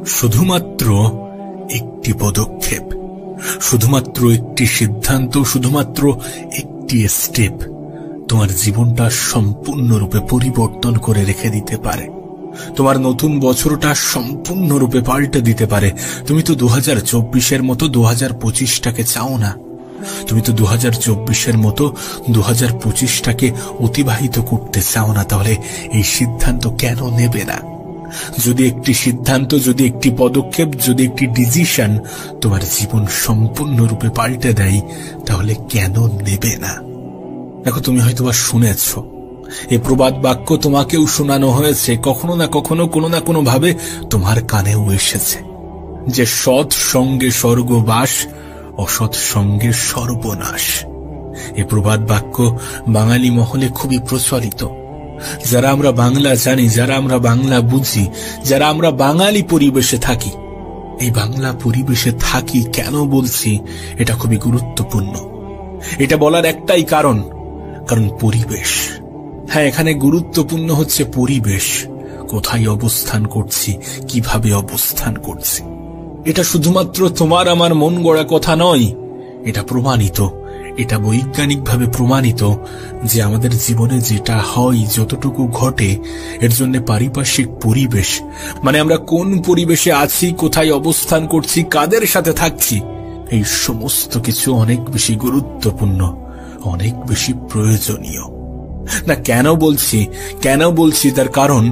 শুধুমাত্র একটি পদক্ষেপ, শুধুমাত্র একটি সিদ্ধান্ত, শুধুমাত্র একটি স্টেপ তোমার জীবনটা সম্পূর্ণরূপে পরিবর্তন করে রেখে দিতে পারে। তোমার নতুন বছরটা সম্পূর্ণরূপে পাল্টে দিতে পারে। তুমি তো 2024-এর মতো 2025টাকে চাও না। তুমি তো 2024-এর মতো 2025টাকে অতিবাহিত করতে চাও না। তাহলে এই সিদ্ধান্ত কেন নেবে না? যদি একটি সিদ্ধান্ত, যদি একটি পদক্ষেপ, যদি একটি ডিসিশন তোমার জীবন সম্পূর্ণরূপে পাল্টে দেয়, তাহলে কেন নেবে না? দেখো, তুমি হয়তোবা শুনেছ, এই প্রবাদ বাক্য তোমাকেও শোনানো হয়েছে, কখনো না কখনো, কোনো না কোনো ভাবে তোমার কানেও এসেছে, যে সৎ সঙ্গে স্বর্গবাস, অসৎ সঙ্গে সর্বনাশ। এই প্রবাদ বাক্য বাঙালি মহলে খুবই প্রচলিত। যারা আমরা বাংলা জানি, যারা আমরা বাংলা বুঝি, যারা আমরা বাঙালি পরিবেশে থাকি, এই বাংলা পরিবেশে থাকি কেন বলছি, এটা খুবই গুরুত্বপূর্ণ। এটা বলার একটাই কারণ পরিবেশ। হ্যাঁ, এখানে গুরুত্বপূর্ণ হচ্ছে পরিবেশ, কোথায় অবস্থান করছি, কিভাবে অবস্থান করছি। এটা শুধুমাত্র তোমার আমার মন গড়া কথা নয়, এটা প্রমাণিত, এটা বৈজ্ঞানিকভাবে প্রমাণিত যে আমাদের জীবনে যেটা হয়, যতটুকু ঘটে, এর জন্য পারিপার্শ্বিক পরিবেশ, মানে আমরা কোন পরিবেশে আছি, কোথায় অবস্থান করছি, কাদের সাথে থাকছি, এই সমস্ত কিছু অনেক বেশি গুরুত্বপূর্ণ, অনেক বেশি প্রয়োজনীয়। না, কেন বলছি তার কারণ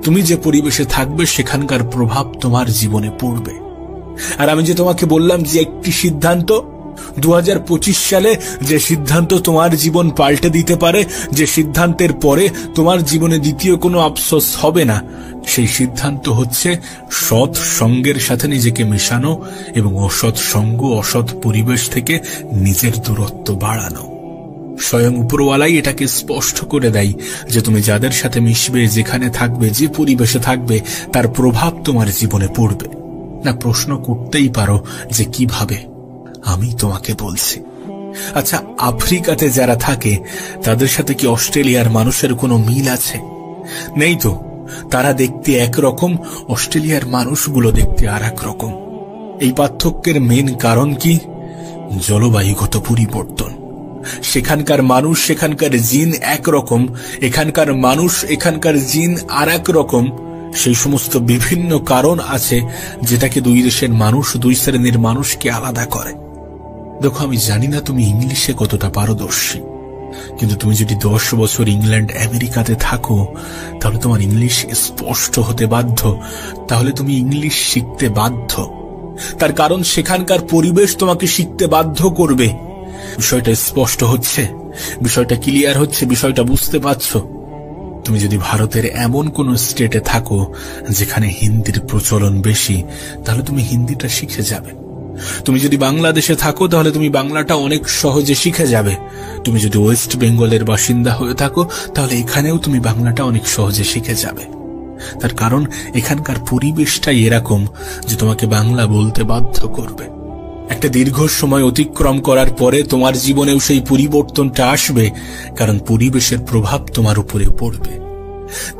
তুমি যে পরিবেশে থাকবে সেখানকার প্রভাব তোমার জীবনে পড়বে। আর আমি যে তোমাকে বললাম যে একটি সিদ্ধান্ত, 2025 সালে যে সিদ্ধান্ত তোমার জীবন পাল্টে দিতে পারে, যে সিদ্ধান্তের পরে তোমার জীবনে দ্বিতীয় কোনো আফসোস হবে না, সেই সিদ্ধান্ত হচ্ছে সৎ সঙ্গের সাথে নিজেকে মেশানো এবং অসৎ সঙ্গ, অসৎ পরিবেশ থেকে নিজের দূরত্ব বাড়ানো। স্বয়ং উপরওয়ালাই এটাকে স্পষ্ট করে দেয় যে তুমি যাদের সাথে মিশবে, যেখানে থাকবে, যে পরিবেশে থাকবে, তার প্রভাব তোমার জীবনে পড়বে। না, প্রশ্ন করতেই পারো যে কিভাবে? আমি তোমাকে বলছি। আচ্ছা, আফ্রিকাতে যারা থাকে তাদের সাথে কি অস্ট্রেলিয়ার মানুষের কোনো মিল আছে? নেই তো। তারা দেখতে একরকম, অস্ট্রেলিয়ার মানুষগুলো দেখতে আর এক রকম। এই পার্থক্যের মেন কারণ কি? জলবায়ুগত পরিবর্তন। সেখানকার মানুষ, সেখানকার জিন একরকম, এখানকার মানুষ, এখানকার জিন আর এক রকম। সেই সমস্ত বিভিন্ন কারণ আছে যেটাকে দুই দেশের মানুষ, দুই শ্রেণীর মানুষকে আলাদা করে। দেখো, আমি জানি না তুমি ইংলিশে কতটা পারদর্শী, কিন্তু তুমি যদি 10 বছর ইংল্যান্ড, আমেরিকাতে থাকো, তাহলে তোমার ইংলিশ স্পষ্ট হতে বাধ্য, তাহলে তুমি ইংলিশ শিখতে বাধ্য। তার কারণ সেখানকার পরিবেশ তোমাকে শিখতে বাধ্য করবে। বিষয়টা স্পষ্ট হচ্ছে, বিষয়টা ক্লিয়ার হচ্ছে, বিষয়টা বুঝতে পারছো? তুমি যদি ভারতের এমন কোন স্টেটে থাকো যেখানে হিন্দির প্রচলন বেশি, তাহলে তুমি হিন্দিটা শিখে যাবে। তুমি যদি বাংলাদেশে থাকো তাহলে তুমি বাংলাটা অনেক সহজে শিখে যাবে। তুমি যদি ওয়েস্ট বেঙ্গলের বাসিন্দা হয়ে থাকো তাহলে এখানেও তুমি বাংলাটা অনেক সহজে শিখে যাবে। তার কারণ এখানকার পরিবেশটাই এরকম যে তোমাকে বাংলা বলতে বাধ্য করবে। একটা দীর্ঘ সময় অতিক্রম করার পরে তোমার জীবনেও সেই পরিবর্তনটা আসবে, কারণ পরিবেশের প্রভাব তোমার উপরে পড়বে।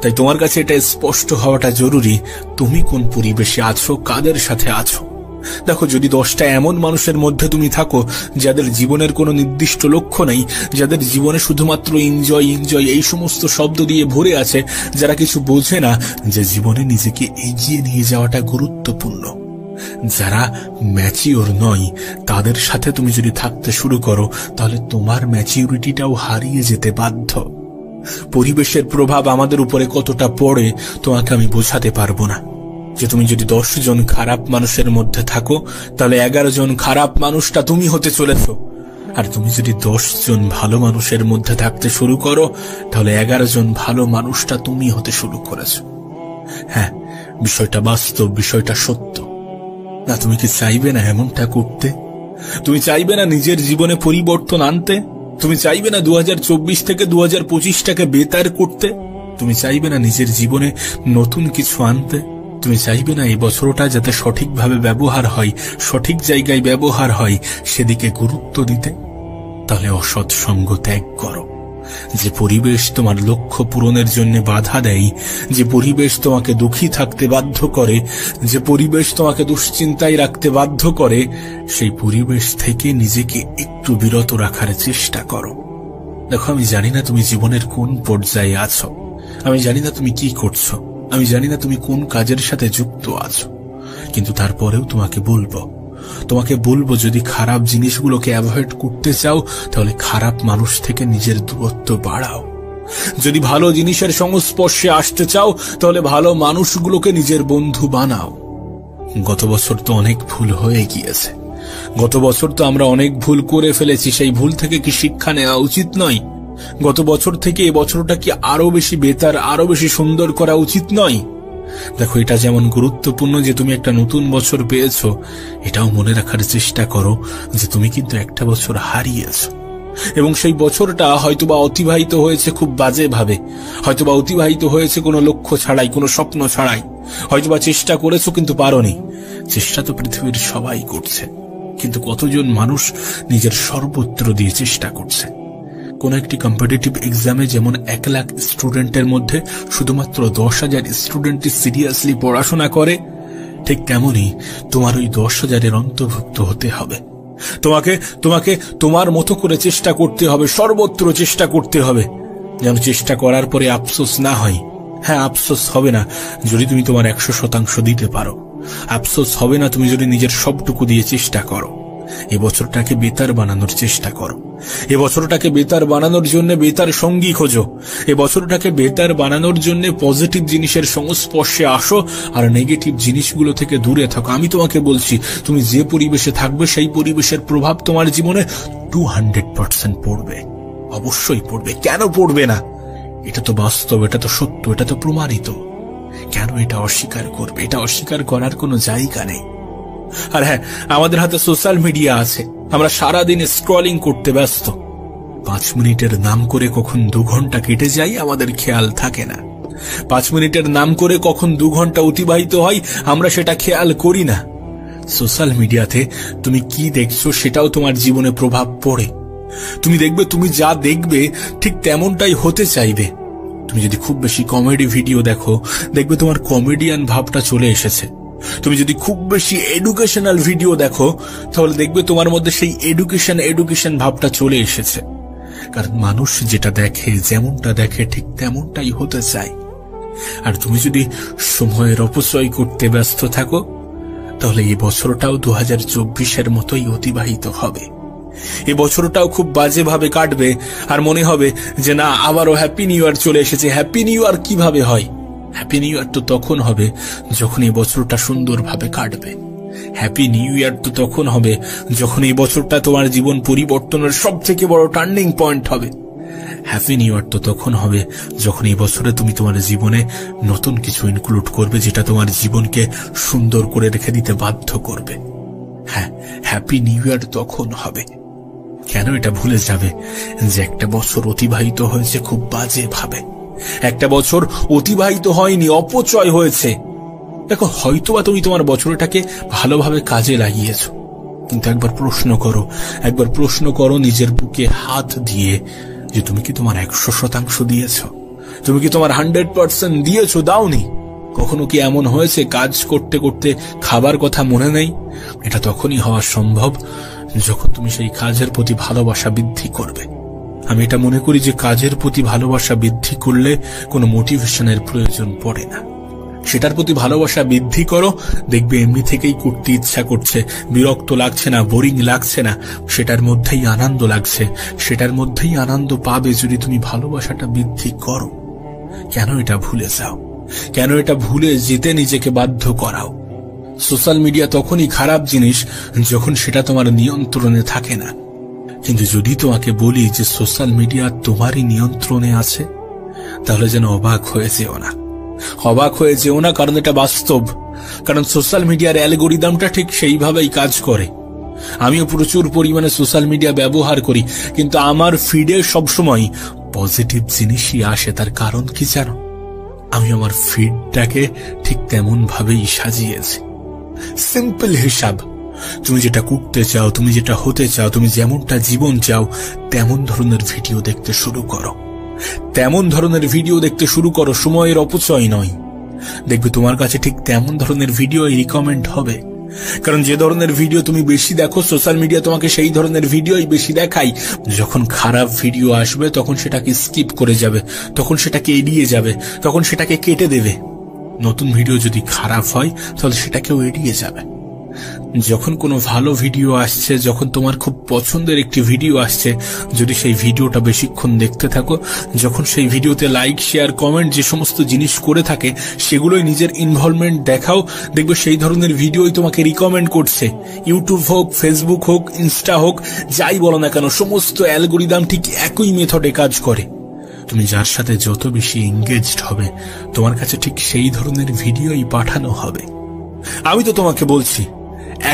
তাই তোমার কাছে এটা স্পষ্ট হওয়াটা জরুরি, তুমি কোন পরিবেশে আছো, কাদের সাথে আছো। দেখো, যদি 10টা এমন মানুষের মধ্যে তুমি থাকো যাদের জীবনের কোনো নির্দিষ্ট লক্ষ্য নেই, যাদের জীবনে শুধুমাত্র এনজয় এনজয় এই সমস্ত শব্দ দিয়ে ভরে আছে, যারা কিছু বোঝে না যে জীবনে নিজেকে এগিয়ে নিয়ে যাওয়াটা গুরুত্বপূর্ণ, যারা ম্যাচিওর নয়, তাদের সাথে তুমি যদি থাকতে শুরু করো তাহলে তোমার ম্যাচিউরিটিটাও হারিয়ে যেতে বাধ্য। পরিবেশের প্রভাব আমাদের উপরে কতটা পড়ে তোমাকে আমি বোঝাতে পারবো না। যে তুমি যদি 10 জন খারাপ মানুষের মধ্যে থাকো তাহলে 11 জন খারাপ মানুষটা তুমি হতে চলেছ, আর তুমি যদি 10 জন ভালো মানুষের মধ্যে থাকতে শুরু করো তাহলে 11 জন ভালো মানুষটা তুমি হতে শুরু করেছো। হ্যাঁ, বিষয়টা বাস্তব, বিষয়টা সত্য। না, তুমি কি চাইবে না এমনটা করতে? তুমি চাইবে না নিজের জীবনে পরিবর্তন আনতে? তুমি চাইবে না 2024 থেকে 2025টাকে বেতার করতে? তুমি চাইবে না নিজের জীবনে নতুন কিছু আনতে? তুমি চাইবে না এই বছরটা যাতে সঠিকভাবে ব্যবহার হয়, সঠিক জায়গায় ব্যবহার হয়, সেদিকে গুরুত্ব দিতে? তাহলে অসৎ সঙ্গ ত্যাগ করো, যে পরিবেশ তোমার লক্ষ্য পূরণের জন্য বাধা দেয়, যে পরিবেশ তোমাকে দুঃখী থাকতে বাধ্য করে, যে পরিবেশ তোমাকে দুশ্চিন্তায় রাখতে বাধ্য করে, সেই পরিবেশ থেকে নিজেকে একটু বিরত রাখার চেষ্টা করো। দেখো, আমি জানি না তুমি জীবনের কোন পর্যায়ে আছো, আমি জানি না তুমি কি করছো, আমি জানি না তুমি কোন কাজের সাথে যুক্ত আছো, কিন্তু তারপরেও তোমাকে বলবো যদি খারাপ জিনিসগুলোকে অ্যাভয়েড করতে চাও তাহলে খারাপ মানুষ থেকে নিজের দূরত্ব বাড়াও। যদি ভালো জিনিসের সংস্পর্শে আসতে চাও তাহলে ভালো মানুষগুলোকে নিজের বন্ধু বানাও। গত বছর তো অনেক ভুল হয়ে গিয়েছে, গত বছর তো আমরা অনেক ভুল করে ফেলেছি। সেই ভুল থেকে কি শিক্ষা নেওয়া উচিত নয়? গত বছর থেকে এই বছরটা কি আরো বেশি বেটার, আরো বেশি সুন্দর করা উচিত নয়? দেখো, এটা যেমন গুরুত্বপূর্ণ যে তুমি একটা নতুন বছর পেয়েছো, এটাও মনে রাখার চেষ্টা করো যে তুমি কিন্তু একটা বছর হারিয়েছো, এবং সেই বছরটা হয়তোবা অতিবাহিত হয়েছে খুব বাজে ভাবে, হয়তোবা অতিবাহিত হয়েছে কোনো লক্ষ্য ছাড়াই, কোনো স্বপ্ন ছাড়াই, হয়তোবা চেষ্টা করেছো কিন্তু পারোনি। চেষ্টা তো পৃথিবীর সবাই করছে, কিন্তু কতজন মানুষ নিজের সর্বত্র দিয়ে চেষ্টা করছে? কোন একটি কম্পিটিটিভ এক্সামে যেমন 1 লাখ স্টুডেন্টের মধ্যে শুধুমাত্র 10,000 স্টুডেন্টই সিরিয়াসলি পড়াশোনা করে, ঠিক তেমনি তোমার ওই 10,000-এর অন্তর্ভুক্ত হতে হবে। তোমাকে তোমার মতো করে চেষ্টা করতে হবে, সর্বত্র চেষ্টা করতে হবে, যেন চেষ্টা করার পরে আফসোস না হয়। হ্যাঁ, আফসোস হবে না যদি তুমি তোমার 100% দিতে পারো, আফসোস হবে না তুমি যদি নিজের সবটুকু দিয়ে চেষ্টা করো। এ বছরটাকে বেতার বানানোর চেষ্টা করো, এ বছরটাকে বেতার বানানোর জন্য বেতার সঙ্গী খোঁজো, এ বছরটাকে বেতার বানানোর জন্য পজিটিভ জিনিসের সংস্পর্শে আসো আর নেগেটিভ জিনিসগুলো থেকে দূরে থাকো। আমি তোমাকে বলছি, তুমি যে পরিবেশে থাকবে সেই পরিবেশের প্রভাব তোমার জীবনে 200% পড়বে, অবশ্যই পড়বে। কেন পড়বে না? এটা তো বাস্তব, এটা তো সত্য, এটা তো প্রমাণিত। কেন এটা অস্বীকার করবে? এটা অস্বীকার করার কোনো জায়গা নেই। আর হ্যাঁ, আমাদের হাতে সোশ্যাল মিডিয়া আছে, আমরা সারাদিন স্ক্রলিং করতে ব্যস্ত। 5 মিনিটের নাম করে কখন 2 ঘন্টা কেটে যায় আমাদের খেয়াল থাকে না। 5 মিনিটের নাম করে কখন 2 ঘন্টা অতিবাহিত হয় আমরা সেটা খেয়াল করি না। সোশ্যাল মিডিয়াতে তুমি কি দেখছো সেটাও তোমার জীবনে প্রভাব পড়ে। তুমি দেখবে, তুমি যা দেখবে ঠিক তেমনটাই হতে চাইবে। তুমি যদি খুব বেশি কমেডি ভিডিও দেখো, দেখবে তোমার কমেডিয়ান ভাবটা চলে এসেছে। তুমি যদি খুব বেশি এডুকেশনাল ভিডিও দেখো, তাহলে দেখবে তোমার মধ্যে সেই এডুকেশন ভাবটা চলে এসেছে। কারণ মানুষ যেটা দেখে, যেমনটা দেখে ঠিক তেমনটাই হতে চায়। আর তুমি যদি সময়ের অপচয় করতে ব্যস্ত থাকো, তাহলে এই বছরটাও 2024-এর মতোই অতিবাহিত হবে। এই বছরটাও খুব বাজেভাবে কাটবে, আর মনে হবে যে না, আবারও হ্যাপি নিউ ইয়ার চলে এসেছে। হ্যাপি নিউ ইয়ার কিভাবে হয়? হ্যাপি নিউ ইয়ার তো তখন হবে যখন এই বছরটা সুন্দরভাবে কাটবে। হ্যাপি নিউ ইয়ার তো তখন হবে যখন এই বছরটা তোমার জীবন পরিবর্তনের সবথেকে বড় টার্নিং পয়েন্ট হবে। হ্যাপি নিউ ইয়ার তো তখন হবে যখন এই বছরে তুমি তোমার জীবনে নতুন কিছু ইনক্লুড করবে, যেটা তোমার জীবনকে সুন্দর করে রেখে দিতে বাধ্য করবে। হ্যাঁ, হ্যাপি নিউ ইয়ার তখন হবে। কেন এটা ভুলে যাবে যে একটা বছর অতিবাহিত হয়েছে খুব বাজে ভাবে? একটা বছর অতিবাহিত হয়নি, অপচয় হয়েছে। দেখো, হয়তোবা তুমি তোমার বছরটাকে ভালোভাবে কাজে লাগিয়েছো, কিন্তু একবার প্রশ্ন করো নিজের বুকে হাত দিয়ে যে তুমি কি তোমার 100% দিয়েছো? তুমি কি তোমার 100% দিয়েছো? দাওনি? কখনো কি এমন হয়েছে কাজ করতে করতে খাবার কথা মনে নেই? এটা তখনই হওয়া সম্ভব যখন তুমি সেই কাজের প্রতি ভালোবাসা বৃদ্ধি করবে। আমি এটা মনে করি যে কাজের প্রতি ভালোবাসা বৃদ্ধি করলে কোনো মোটিভেশনের প্রয়োজন পড়ে না। সেটার প্রতি ভালোবাসা বৃদ্ধি করো, দেখবে এমনি থেকেই করতে ইচ্ছা করছে, বিরক্ত লাগছে না, বোরিং লাগছে না, সেটার মধ্যেই আনন্দ লাগছে, সেটার মধ্যেই আনন্দ পাবে যদি তুমি ভালোবাসাটা বৃদ্ধি করো। কেন এটা ভুলে যাও? কেন এটা ভুলে যেতে নিজেকে বাধ্য করাও? সোশ্যাল মিডিয়া তখনই খারাপ জিনিস যখন সেটা তোমার নিয়ন্ত্রণে থাকে না। কিন্তু যদি তোমাকে বলি যে সোশ্যাল মিডিয়া তোমারই নিয়ন্ত্রণে আছে, তাহলে যেন অবাক হয়ে যেও না। অবাক হয়ে যেও না, কারণ এটা বাস্তব। কারণ সোশ্যাল মিডিয়ার অ্যালগরিদমটা ঠিক সেইভাবেই কাজ করে। আমিও প্রচুর পরিমাণে সোশ্যাল মিডিয়া ব্যবহার করি, কিন্তু আমার ফিডে সবসময় পজিটিভ জিনিসই আসে। তার কারণ কি জানো? আমি আমার ফিডটাকে ঠিক তেমন ভাবেই সাজিয়েছি। সিম্পল হিসাব, তুমি যেটা করতে চাও, তুমি যেটা হতে চাও, তুমি যেমনটা জীবন চাও তেমন ধরনের ভিডিও দেখতে শুরু করো। তেমন ধরনের ভিডিও দেখতে শুরু করো, সময়ের অপচয় নয়। দেখবে তোমার কাছে ঠিক তেমন ধরনের ভিডিও রিকমেন্ড হবে। কারণ যে ধরনের ভিডিও তুমি বেশি দেখো, সোশ্যাল মিডিয়া তোমাকে সেই ধরনের ভিডিওই বেশি দেখায়। যখন খারাপ ভিডিও আসবে তখন সেটাকে স্কিপ করে যাবে, তখন সেটাকে এড়িয়ে যাবে, তখন সেটাকে কেটে দেবে। নতুন ভিডিও যদি খারাপ হয় তাহলে সেটাকেও এড়িয়ে যাবে। যখন কোনো ভালো ভিডিও আসছে, যখন তোমার খুব পছন্দের একটি ভিডিও আসছে, যদি সেই ভিডিওটা বেশিক্ষণ দেখতে থাকো, যখন সেই ভিডিওতে লাইক, শেয়ার, কমেন্ট যে সমস্ত জিনিস করে থাকে সেগুলোই নিজের ইনভলভমেন্ট দেখাও, দেখবে সেই ধরনের ভিডিওই তোমাকে রিকমেন্ড করছে। ইউটিউব হোক, ফেসবুক হোক, ইনস্টা হোক, যাই বলো না কেন, সমস্ত অ্যালগরিদম ঠিক একই মেথডে কাজ করে। তুমি যার সাথে যত বেশি এঙ্গেজড হবে তোমার কাছে ঠিক সেই ধরনের ভিডিওই পাঠানো হবে। আমি তো তোমাকে বলছি,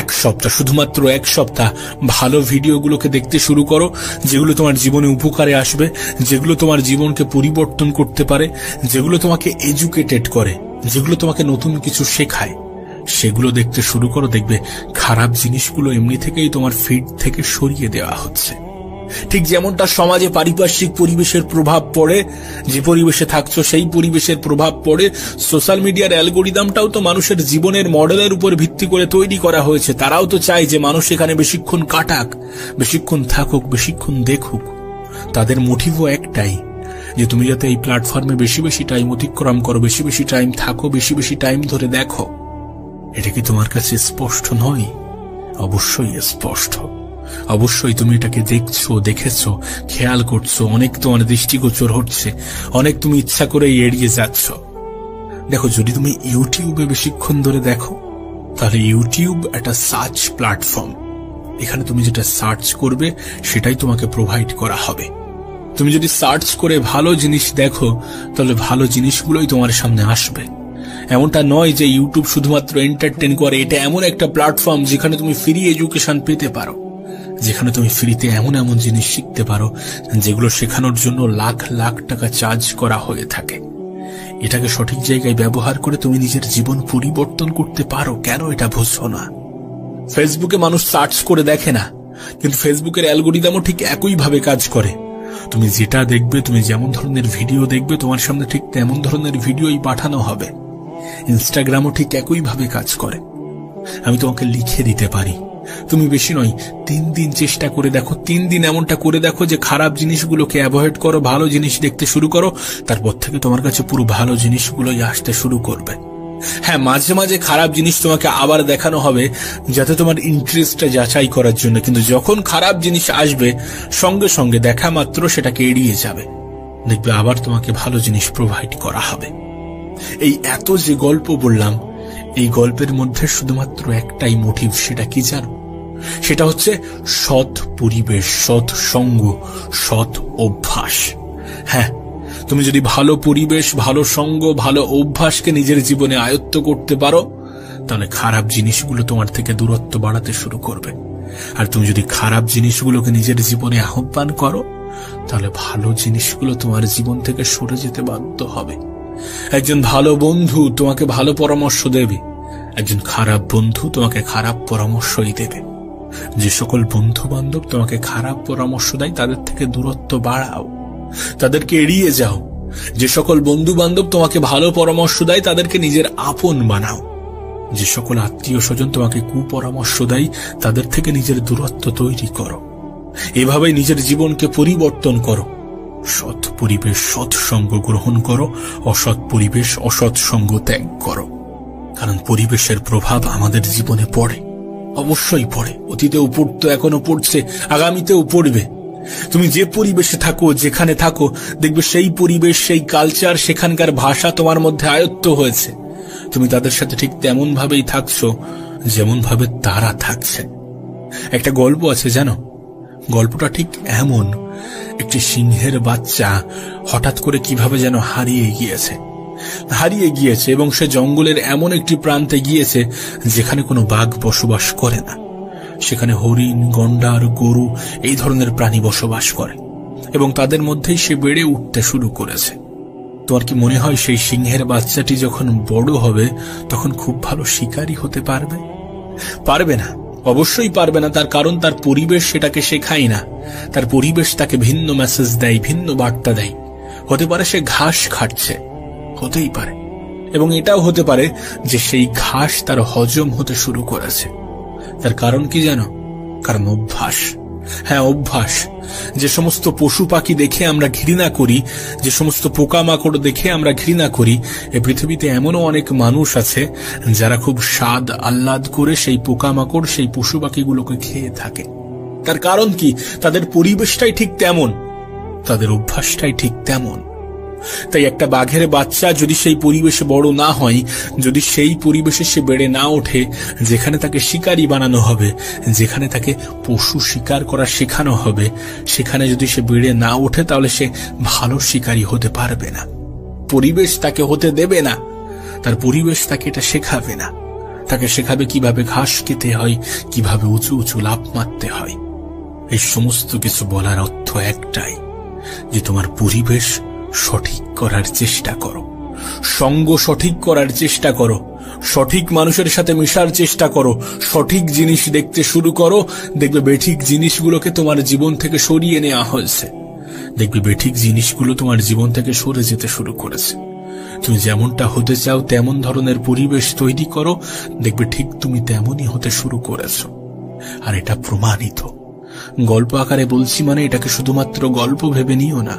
এক সপ্তাহ, শুধুমাত্র এক সপ্তাহ ভালো ভিডিওগুলোকে দেখতে শুরু করো, যেগুলো তোমার জীবনে উপকারে আসবে, যেগুলো তোমার জীবনকে পরিবর্তন করতে পারে, যেগুলো তোমাকে এডুকেটেড করে, যেগুলো তোমাকে নতুন কিছু শেখায়, সেগুলো দেখতে শুরু করো। দেখবে খারাপ জিনিসগুলো এমনি থেকেই তোমার ফিড থেকে সরিয়ে দেওয়া হচ্ছে। ঠিক যেমনটা সমাজে পারিপার্শ্বিক পরিবেশের প্রভাব পড়ে, যে পরিবেশে থাকছো সেই পরিবেশের প্রভাব পড়ে, সোশ্যাল মিডিয়ার অ্যালগরিদমটাও তো মানুষের জীবনের মডেলের উপর ভিত্তি করে তৈরি করা হয়েছে। তারাও তো চায় যে মানুষ এখানে বেশিক্ষণ কাটাক, বেশিক্ষণ থাকুক, বেশিক্ষণ দেখুক। তাদের মোটিভও একটাই, যে তুমি যাতে এই প্ল্যাটফর্মে বেশি বেশি টাইম অতিক্রম করো, বেশি বেশি টাইম থাকো, বেশি বেশি টাইম ধরে দেখো। এটা কি তোমার কাছে স্পষ্ট নয়? অবশ্যই স্পষ্ট। অবশ্যই তুমি এটাকে দেখছো, দেখেছো, খেয়াল করছো, অনেক তোমার দৃষ্টিগোচর হচ্ছে, অনেক তুমি ইচ্ছা করে এড়িয়ে যাচ্ছ। দেখো, যদি তুমি ইউটিউবে বেশিক্ষণ ধরে দেখো, তাহলে ইউটিউব একটা সার্চ প্ল্যাটফর্ম। এখানে তুমি যেটা সার্চ করবে সেটাই তোমাকে প্রোভাইড করা হবে। তুমি যদি সার্চ করে ভালো জিনিস দেখো, তাহলে ভালো জিনিসগুলোই তোমার সামনে আসবে। এমনটা নয় যে ইউটিউব শুধুমাত্র এন্টারটেইন করে। এটা এমন একটা প্ল্যাটফর্ম যেখানে তুমি ফ্রি এডুকেশন পেতে পারো, যেখানে তুমি ফ্রিতে এমন এমন জিনিস শিখতে পারো যেগুলো শেখানোর জন্য লাখ লাখ টাকা চার্জ করা হয়ে থাকে। এটাকে সঠিক জায়গায় ব্যবহার করে তুমি নিজের জীবন পরিবর্তন করতে পারো। কেন এটা বুঝছো না? ফেসবুকে মানুষ সার্চ করে দেখে না, কিন্তু ফেসবুকের অ্যালগরিদমও ঠিক একই ভাবে কাজ করে। তুমি যেটা দেখবে, তুমি যেমন ধরনের ভিডিও দেখবে, তোমার সামনে ঠিক তেমন ধরনের ভিডিওই পাঠানো হবে। ইনস্টাগ্রামও ঠিক একই ভাবে কাজ করে। আমি তোমাকে লিখে দিতে পারি, তুমি বেশি নয় 3 দিন চেষ্টা করে দেখো, 3 দিন এমনটা করে দেখো যে খারাপ জিনিসগুলোকে অ্যাভয়েড করো, ভালো জিনিস দেখতে শুরু করো। তারপর থেকে তোমার কাছে পুরো ভালো জিনিসগুলোই আসতে শুরু করবে। হ্যাঁ, মাঝে মাঝে খারাপ জিনিস তোমাকে আবার দেখানো হবে যাতে তোমার ইন্টারেস্টটা যাচাই করার জন্য, কিন্তু যখন খারাপ জিনিস আসবে সঙ্গে সঙ্গে দেখা মাত্র সেটাকে এড়িয়ে যাবে। দেখবে আবার তোমাকে ভালো জিনিস প্রোভাইড করা হবে। এই এত যে গল্প বললাম, এই গল্পের মধ্যে শুধুমাত্র একটাই মোটিভ, সেটা কি জানো? সেটা হচ্ছে সৎ পরিবেশ, সৎ সঙ্গ, সৎ অভ্যাস। হ্যাঁ, তুমি যদি ভালো পরিবেশ, ভালো সঙ্গ, ভালো অভ্যাসকে নিজের জীবনে আয়ত্ত করতে পারো, তাহলে খারাপ জিনিসগুলো তোমার থেকে দূরত্ব বাড়াতে শুরু করবে। আর তুমি যদি খারাপ জিনিসগুলোকে নিজের জীবনে আহ্বান করো, তাহলে ভালো জিনিসগুলো তোমার জীবন থেকে সরে যেতে বাধ্য হবে। একজন ভালো বন্ধু তোমাকে ভালো পরামর্শ দেবে, একজন খারাপ বন্ধু তোমাকে খারাপ পরামর্শই দেবে। যে সকল বন্ধু বান্ধব তোমাকে খারাপ পরামর্শ দেয় তাদের থেকে দূরত্ব বাড়াও, তাদেরকে এড়িয়ে যাও। যে সকল বন্ধু বান্ধব তোমাকে ভালো পরামর্শ দেয় তাদেরকে নিজের আপন বানাও। যে সকল আত্মীয় স্বজন তোমাকে কুপরামর্শ দেয় তাদের থেকে নিজের দূরত্ব তৈরি করো। এভাবেই নিজের জীবনকে পরিবর্তন করো। সৎ পরিবেশ, সৎ সঙ্গ গ্রহণ করো, অসৎ পরিবেশ, অসৎ সঙ্গ ত্যাগ করো। কারণ পরিবেশের প্রভাব আমাদের জীবনে পড়ে, অবশ্যই পড়ে। অতীতেও পড়তো, এখনো পড়ছে, আগামীতেও পড়বে। তুমি যে পরিবেশে থাকো, যেখানে থাকো, দেখবে সেই পরিবেশ, সেই কালচার, সেখানকার ভাষা তোমার মধ্যে আয়ত্ত হয়েছে। তুমি তাদের সাথে ঠিক তেমন ভাবেই থাকছো যেমন ভাবে তারা থাকছে। একটা গল্প আছে জানো, গল্পটা ঠিক এমন, একটি সিংহের বাচ্চা হঠাৎ করে কিভাবে যেন হারিয়ে গিয়েছে এবং সে জঙ্গলের এমন একটি প্রান্তে গিয়েছে যেখানে কোনো বাঘ বসবাস করে না। সেখানে হরিণ, গন্ডার, গরু এই ধরনের প্রাণী বসবাস করে এবং তাদের মধ্যেই সে বেড়ে উঠতে শুরু করেছে। তোমার কি মনে হয় সেই সিংহের বাচ্চাটি যখন বড় হবে তখন খুব ভালো শিকারী হতে পারবে? পারবে না। অবশ্যই পারবে না, তার কারণ তার পরিবেশ সেটাকে শেখায় না। তার পরিবেশ তাকে ভিন্ন মেসেজ দেয়, ভিন্ন বার্তা দেয়। হতে পারে সে ঘাস খাচ্ছে, হতেই পারে, এবং এটাও হতে পারে যে সেই ঘাস তার হজম হতে শুরু করেছে। তার কারণ কি জানো? কারণ অভ্যাস। হ্যাঁ, অভ্যাস। যে সমস্ত পশু পাখি দেখে আমরা ঘৃণা করি, যে সমস্ত পোকামাকড় দেখে আমরা ঘৃণা করি, এই পৃথিবীতে এমনও অনেক মানুষ আছে যারা খুব স্বাদ আহ্লাদ করে সেই পোকামাকড়, সেই পশু পাখিগুলোকে খেয়ে থাকে। তার কারণ কি? তাদের পরিবেশটাই ঠিক তেমন, তাদের অভ্যাসটাই ঠিক তেমন। তাই একটা বাঘের বাচ্চা যদি সেই পরিবেশে বড় না হয়, যদি সেই পরিবেশে সে বেড়ে না ওঠে যেখানে তাকে শিকারী বানানো হবে, যেখানে তাকে পশু শিকার করা শেখানো হবে, সেখানে যদি সে বেড়ে না ওঠে তাহলে সে ভালো শিকারী হতে পারবে না। পরিবেশ তাকে হতে দেবে না, তার পরিবেশ তাকে এটা শেখাবে না। তাকে শেখাবে কিভাবে ঘাস খেতে হয়, কিভাবে উঁচু উঁচু লাফ মারতে হয়। এই সমস্ত কিছু বলার অর্থ একটাই, যে তোমার পরিবেশ সঠিক করার চেষ্টা করো, সঙ্গ সঠিক করার চেষ্টা করো, সঠিক মানুষের সাথে মেশার চেষ্টা করো, সঠিক জিনিস দেখতে শুরু করো। দেখবে বেঠিক জিনিসগুলোকে তোমার জীবন থেকে সরিয়ে নেওয়া হয়েছে। দেখবে বেঠিক জিনিসগুলো তোমার জীবন থেকে সরে যেতে শুরু করেছে। তুমি যেমনটা হতে চাও তেমন ধরনের পরিবেশ তৈরি করো, দেখবে ঠিক তুমি তেমনই হতে শুরু করেছো। আর এটা প্রমাণিত। গল্প আকারে বলছি মানে এটাকে শুধুমাত্র গল্প ভেবে নিও না।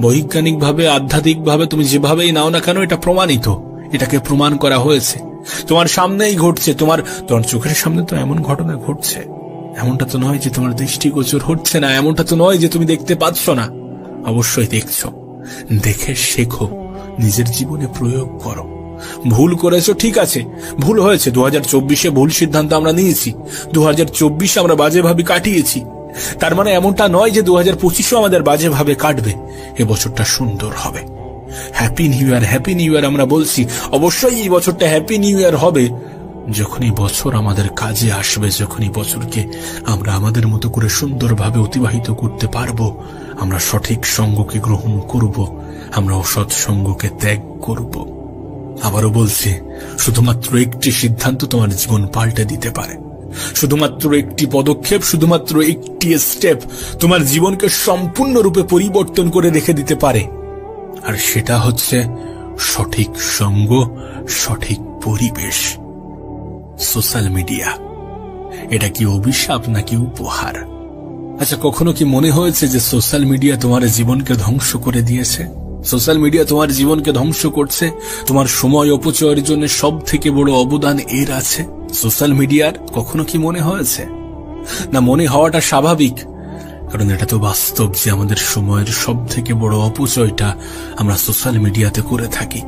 বৈজ্ঞানিকভাবে, আধ্যাত্মিকভাবে তুমি যেভাবেই নাও না কেন, এটা প্রমাণিত। এটাকে প্রমাণ করা হয়েছে, তোমার সামনেই ঘটছে। তোমার চোখের সামনে তো এমন ঘটনা ঘটছে। এমনটা তো নয় যে তোমার দৃষ্টিগোচর হচ্ছে না, এমনটা তো নয় যে তুমি দেখতে পাচ্ছ না। অবশ্যই দেখছো। দেখে শেখো, নিজের জীবনে প্রয়োগ করো। ভুল করেছো, ঠিক আছে, ভুল হয়েছে। 2024-এ ভুল সিদ্ধান্ত আমরা নিয়েছি, 2024 আমরা বাজেভাবে কাটিয়েছি। তার মানে এমনটা নয় যে 2025-ও আমাদের বাজেভাবে কাটবে। এ বছরটা সুন্দর হবে। Happy new year, happy new year আমরা বলছি। অবশ্যই এই বছরটা হ্যাপি নিউ ইয়ার হবে যখন এই বছর আমাদের কাজে আসবে, যখন এই বছরকে আমরা আমাদের মতো করে সুন্দরভাবে অতিবাহিত করতে পারবো। আমরা সঠিক সঙ্গকে গ্রহণ করব, আমরা অসৎ সঙ্গকে ত্যাগ করব। আবারও বলছি, শুধুমাত্র একটি সিদ্ধান্ত তোমার জীবন পাল্টে দিতে পারে। শুধুমাত্র একটি পদক্ষেপ, শুধুমাত্র একটি স্টেপ তোমার জীবনকে সম্পূর্ণরূপে পরিবর্তন করে রেখে দিতে পারে। আর সেটা হচ্ছে সঠিক সঙ্গ, সঠিক পরিবেশ। সোশ্যাল মিডিয়া এটা কি অভিশাপ নাকি উপহার? আচ্ছা, কখনো কি মনে হয়েছে যে সোশ্যাল মিডিয়া তোমার জীবনকে ধ্বংস করে দিয়েছে? সোশ্যাল মিডিয়া তোমার জীবনকে ধ্বংস করছে। তোমার সময় অপচয়ের জন্য সব থেকে বড় অবদান এর আছে সোশ্যাল মিডিয়ার। কখনো কি মনে হয়েছে? না, মনে হওয়াটা স্বাভাবিক, কারণ এটা তো বাস্তব যে আমাদের সময়ের সব থেকে বড় অপচয়টা আমরা সোশ্যাল মিডিয়াতে করে থাকি।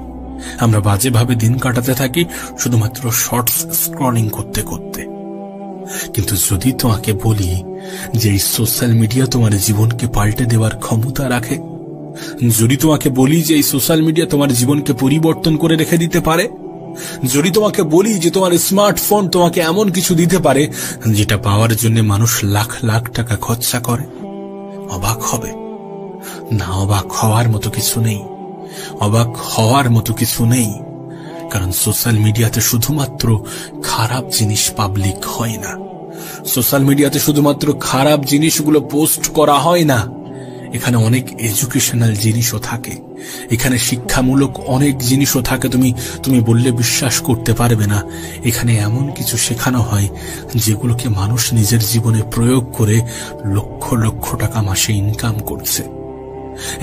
আমরা বাজেভাবে দিন কাটাতে থাকি শুধুমাত্র শর্টস স্ক্রলিং করতে করতে। কিন্তু যদি তোমাকে বলি যে এই সোশ্যাল মিডিয়া তোমার জীবনকে পাল্টে দেওয়ার ক্ষমতা রাখে, যদি তোমাকে বলি যে এই সোশ্যাল মিডিয়া তোমার জীবনকে পরিবর্তন করে রেখে দিতে পারে, যদি তোমাকে বলি যে তোমার স্মার্টফোন তোমাকে এমন কিছু দিতে পারে যেটা পাওয়ার জন্য মানুষ লাখ লাখ টাকা খরচা করে, অবাক হবে না? অবাক হওয়ার মতো কিছু নেই, অবাক হওয়ার মতো কিছু নেই। কারণ সোশ্যাল মিডিয়াতে শুধুমাত্র খারাপ জিনিস পাবলিক হয় না, সোশ্যাল মিডিয়াতে শুধুমাত্র খারাপ জিনিসগুলো পোস্ট করা হয় না। এখানে অনেক এডুকেশনাল জিনিসও থাকে, এখানে শিক্ষামূলক অনেক জিনিসও থাকে। তুমি বললে বিশ্বাস করতে পারবে না। এখানে এমন কিছু শেখানো হয় যেগুলোকে মানুষ নিজের জীবনে প্রয়োগ করে লক্ষ লক্ষ টাকা মাসে ইনকাম করছে।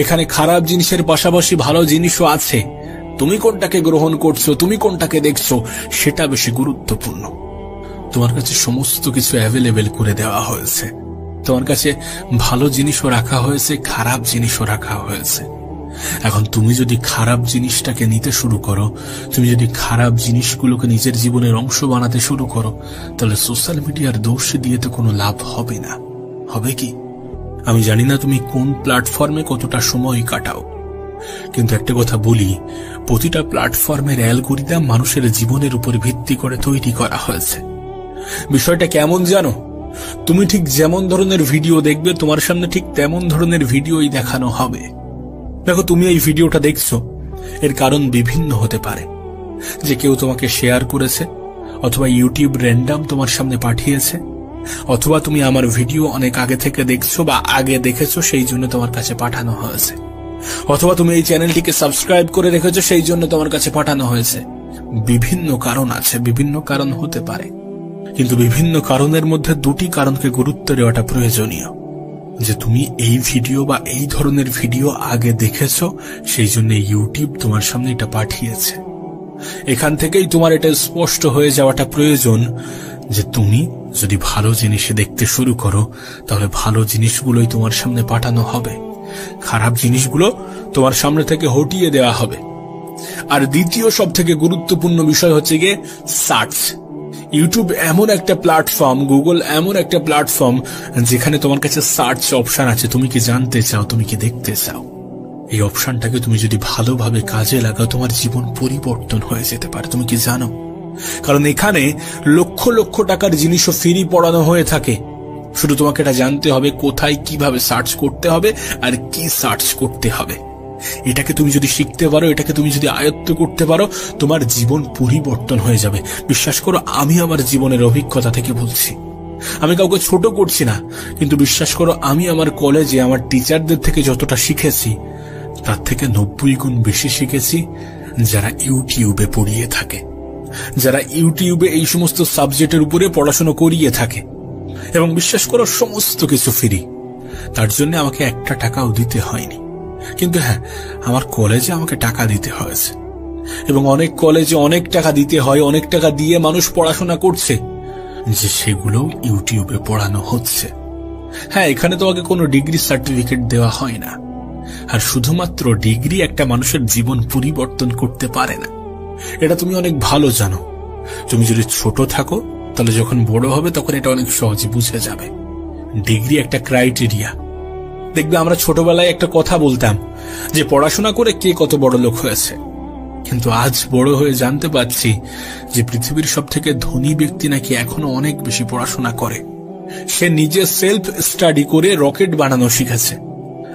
এখানে খারাপ জিনিসের পাশাপাশি ভালো জিনিসও আছে। তুমি কোনটাকে গ্রহণ করছো, তুমি কোনটাকে দেখছো, সেটা বেশি গুরুত্বপূর্ণ। তোমার কাছে সমস্ত কিছু অ্যাভেলেবেল করে দেওয়া হয়েছে। তোমার কাছে ভালো জিনিসও রাখা হয়েছে, খারাপ জিনিসও রাখা হয়েছে। এখন তুমি যদি খারাপ জিনিসটাকে নিতে শুরু করো, তুমি যদি খারাপ জিনিসগুলোকে নিজের জীবনের অংশ বানাতে শুরু করো, তাহলে সোশ্যাল মিডিয়ার দোষ দিয়ে তো কোনো লাভ হবে না। হবে কি? আমি জানি না তুমি কোন প্ল্যাটফর্মে কতটা সময় কাটাও, কিন্তু একটা কথা বলি, প্রতিটা প্ল্যাটফর্মের অ্যালগরিদম মানুষের জীবনের উপর ভিত্তি করে তৈরি করা হয়েছে। বিষয়টা কেমন জানো? তুমি ঠিক যেমন ধরনের ভিডিও দেখবে, তোমার সামনে ঠিক তেমন ধরনের ভিডিওই দেখানো হবে। দেখো, তুমি এই ভিডিওটা দেখছো, এর কারণ বিভিন্ন হতে পারে। যে কেউ তোমাকে শেয়ার করেছে, অথবা ইউটিউব র্যান্ডম তোমার সামনে পাঠিয়েছে, অথবা তুমি আমার ভিডিও অনেক আগে থেকে দেখছো বা আগে দেখেছো সেই জন্য তোমার কাছে পাঠানো হয়েছে, অথবা তুমি এই চ্যানেলটিকে সাবস্ক্রাইব করে রেখেছো সেই জন্য তোমার কাছে পাঠানো হয়েছে। বিভিন্ন কারণ আছে, বিভিন্ন কারণ হতে পারে, কিন্তু বিভিন্ন কারণের মধ্যে দুটি কারণকে গুরুত্ব দেওয়াটা প্রয়োজনীয়, যে তুমি এই ভিডিও বা এই ধরনের ভিডিও আগে দেখেছো সেই জন্য ইউটিউব তোমার সামনে এটা পাঠিয়েছে। এখান থেকেই তোমার এটা স্পষ্ট হয়ে যাওয়াটা প্রয়োজন যে তুমি যদি ভালো জিনিস দেখতে শুরু করো তাহলে ভালো জিনিসগুলোই তোমার সামনে পাঠানো হবে, খারাপ জিনিসগুলো তোমার সামনে থেকে হটিয়ে দেওয়া হবে। আর দ্বিতীয় সব থেকে গুরুত্বপূর্ণ বিষয় হচ্ছে গিয়ে সার্চ। ইউটিউব এমন একটা প্ল্যাটফর্ম, গুগল এমন একটা প্ল্যাটফর্ম যেখানে তোমার কাছে সার্চ অপশন আছে। তুমি কি জানতে চাও, তুমি কি দেখতে চাও, এই অপশনটাকে তুমি যদি ভালোভাবে কাজে লাগাও তোমার জীবন পরিবর্তন হয়ে যেতে পারে। তুমি কি জানো? কারণ এখানে লক্ষ লক্ষ টাকার জিনিসও ফ্রি পড়ানো হয়ে থাকে। শুধু তোমাকে এটা জানতে হবে কোথায় কিভাবে সার্চ করতে হবে আর কি সার্চ করতে হবে। এটাকে তুমি যদি শিখতে পারো, এটাকে তুমি যদি আয়ত্ত করতে পারো, তোমার জীবন পরিবর্তন হয়ে যাবে। বিশ্বাস করো, আমি আমার জীবনের অভিজ্ঞতা থেকে বলছি। আমি কাউকে ছোট করছি না, কিন্তু বিশ্বাস করো আমি আমার কলেজে আমার টিচারদের থেকে যতটা শিখেছি তার থেকে 90 গুণ বেশি শিখেছি যারা ইউটিউবে পড়িয়ে থাকে, যারা ইউটিউবে এই সমস্ত সাবজেক্টের উপরে পড়াশোনা করিয়ে থাকে। এবং বিশ্বাস করো সমস্ত কিছু ফ্রি, তার জন্য আমাকে একটা টাকাও দিতে হয়নি। কিন্তু হ্যাঁ, আমার কলেজে আমাকে টাকা দিতে হয়েছে, এবং অনেক কলেজে অনেক টাকা দিতে হয়, অনেক টাকা দিয়ে মানুষ পড়াশোনা করছে, যে সেগুলো ইউটিউবে পড়ানো হচ্ছে। হ্যাঁ, এখানে তোমাকে কোনো ডিগ্রি সার্টিফিকেট দেওয়া হয় না, আর শুধুমাত্র ডিগ্রি একটা মানুষের জীবন পরিবর্তন করতে পারে না, এটা তুমি অনেক ভালো জানো। তুমি যদি ছোট থাকো তাহলে যখন বড় হবে তখন এটা অনেক সহজে বুঝে যাবে। ডিগ্রি একটা ক্রাইটেরিয়া। দেখবে আমরা ছোটবেলায় একটা কথা বলতাম যে পড়াশোনা করে কে কত বড় লোক হয়েছে, কিন্তু আজ বড় হয়ে জানতে পারছি যে পৃথিবীর সব থেকে ধনী ব্যক্তি নাকি এখনো অনেক বেশি পড়াশোনা করে। সে নিজে সেলফ স্টাডি করে রকেট বানানো শিখেছে।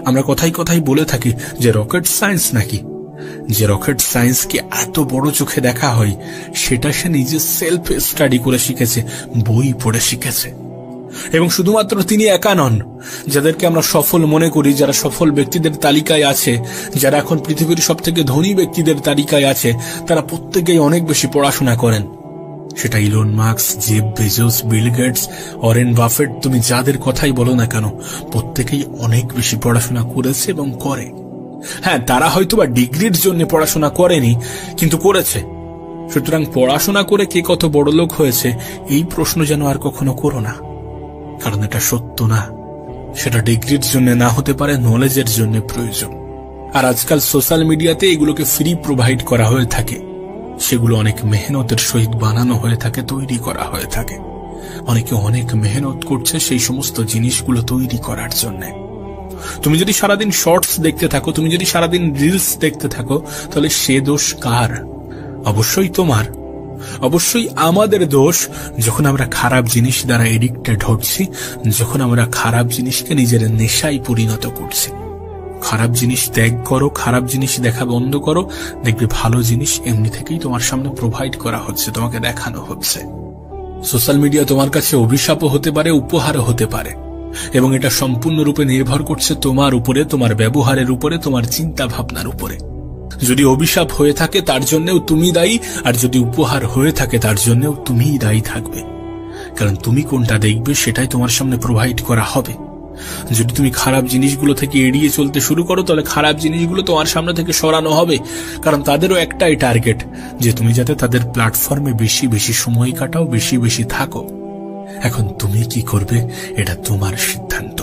আমরা কথাই কথাই বলে থাকি যে রকেট সায়েন্স নাকি, যে রকেট সায়েন্সকে এত বড় চোখে দেখা হয় সেটা সে নিজে সেলফ স্টাডি করে শিখেছে, বই পড়ে শিখেছে। এবং শুধুমাত্র তিনি একা নন, যাদেরকে আমরা সফল মনে করি, যারা সফল ব্যক্তিদের তালিকায় আছে, যারা এখন পৃথিবীর সব থেকে ধনী ব্যক্তিদের তালিকায় আছে, তারা প্রত্যেকেই অনেক বেশি পড়াশোনা করেন। সেটা Elon Musk, Jeff Bezos, Bill Gates, Warren Buffett, তুমি যাদের কথাই বলো না কেন, প্রত্যেকেই অনেক বেশি পড়াশোনা করেছে এবং করে। হ্যাঁ, তারা হয়তোবা ডিগ্রির জন্য পড়াশোনা করেনি, কিন্তু করেছে। সুতরাং পড়াশোনা করে কে কত বড় লোক হয়েছে এই প্রশ্ন যেন আর কখনো করো না, কারণ এটা সত্য না। সেটা ডিগ্রির জন্য না হতে পারে, নলেজের জন্য প্রয়োজন। আর আজকাল সোশ্যাল মিডিয়াতে এগুলোকে ফ্রি প্রোভাইড করা হয়ে থাকে, সেগুলো অনেক মেহনতের সহিত বানানো হয়ে থাকে, তৈরি করা হয়ে থাকে। অনেকে অনেক মেহনত করছে সেই সমস্ত জিনিসগুলো তৈরি করার জন্য। তুমি যদি সারাদিন শর্টস দেখতে থাকো, তুমি যদি সারাদিন রিলস দেখতে থাকো, তাহলে সে দোষ কার? অবশ্যই তোমার, অবশ্যই আমাদের দোষ যখন আমরা খারাপ জিনিস দ্বারা এডিক্টেড হচ্ছি, যখন আমরা খারাপ জিনিসকে নিজের নেশায় পরিণত করছি। খারাপ জিনিস ত্যাগ করো, খারাপ জিনিস দেখা বন্ধ করো, দেখবে ভালো জিনিস এমনি থেকেই তোমার সামনে প্রোভাইড করা হচ্ছে, তোমাকে দেখানো হচ্ছে। সোশ্যাল মিডিয়া তোমার কাছে অভিশাপও হতে পারে, উপহারও হতে পারে, এবং এটা সম্পূর্ণরূপে নির্ভর করছে তোমার উপরে, তোমার ব্যবহারের উপরে, তোমার চিন্তা ভাবনার উপরে। যদি অভিশাপ হয়ে থাকে তার জন্যও তুমি দায়ী, আর যদি উপহার হয়ে থাকে তার জন্যও তুমিই দায়ী থাকবে, কারণ তুমি কোনটা দেখবে সেটাই তোমার সামনে প্রোভাইড করা হবে। যদি তুমি খারাপ জিনিসগুলো থেকে এড়িয়ে চলতে শুরু করো, তাহলে খারাপ জিনিসগুলো তোমার সামনে থেকে সরানো হবে, কারণ তাদেরও একটাই টার্গেট, যে তুমি যাতে তাদের প্ল্যাটফর্মে বেশি বেশি সময় কাটাও, বেশি বেশি থাকো। এখন তুমি কি করবে এটা তোমার সিদ্ধান্ত।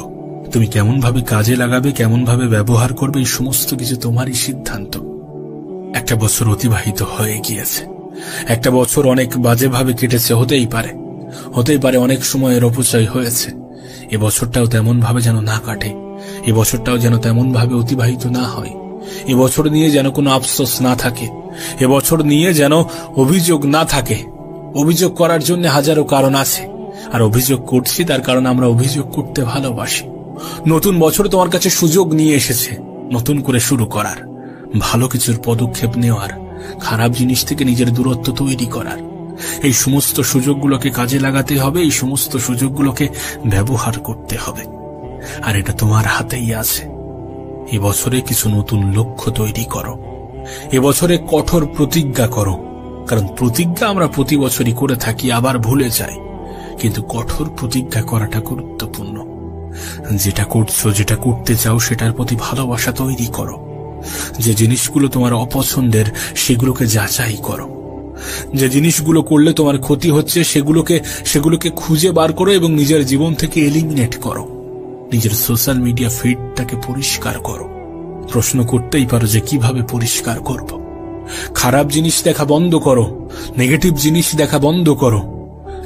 তুমি কেমন ভাবে কাজে লাগাবে, কেমন ভাবে ব্যবহার করবে, এই সমস্ত কিছু তোমারই সিদ্ধান্ত। একটা বছর অতিবাহিত হয়ে গিয়েছে, একটা বছর অনেক বাজেভাবে কেটেছে, হতেই পারে অনেক সময়ের অপচয় হয়েছে। এ বছরটাও তেমন ভাবে যেন না কাটে, এ বছরটাও যেন তেমন ভাবে অতিবাহিত না হয়। এ বছর নিয়ে যেন কোনো আফসোস না থাকে, এ বছর নিয়ে যেন অভিযোগ না থাকে। অভিযোগ করার জন্য হাজারো কারণ আছে, আর অভিযোগ করছি তার কারণ আমরা অভিযোগ করতে ভালোবাসি। নতুন বছর তোমার কাছে সুযোগ নিয়ে এসেছে নতুন করে শুরু করার, ভালো কিছুর পদক্ষেপ নেওয়ার, খারাপ জিনিস থেকে নিজের দূরত্ব তৈরি করার। এই সমস্ত সুযোগগুলোকে কাজে লাগাতে হবে, এই সমস্ত সুযোগগুলোকে ব্যবহার করতে হবে। আর এটা তোমার হাতেই আছে। এবছরে কিছু নতুন লক্ষ্য তৈরি করো, এবছরে কঠোর প্রতিজ্ঞা করো। কারণ প্রতিজ্ঞা আমরা প্রতি বছরই করে থাকি, আবার ভুলে যাই, কিন্তু কঠোর প্রতিজ্ঞা করাটা গুরুত্বপূর্ণ। যেটা করছো, যেটা করতে চাও, সেটার প্রতি ভালোবাসা তৈরি করো। যে জিনিসগুলো তোমার অপছন্দের সেগুলোকে যাচাই করো। যে জিনিসগুলো করলে তোমার ক্ষতি হচ্ছে সেগুলোকে খুঁজে বার করো এবং নিজের জীবন থেকে এলিমিনেট করো। নিজের সোশ্যাল মিডিয়া ফিডটাকে পরিষ্কার করো। প্রশ্ন করতেই পারো যে কিভাবে পরিষ্কার করব। খারাপ জিনিস দেখা বন্ধ করো, নেগেটিভ জিনিস দেখা বন্ধ করো।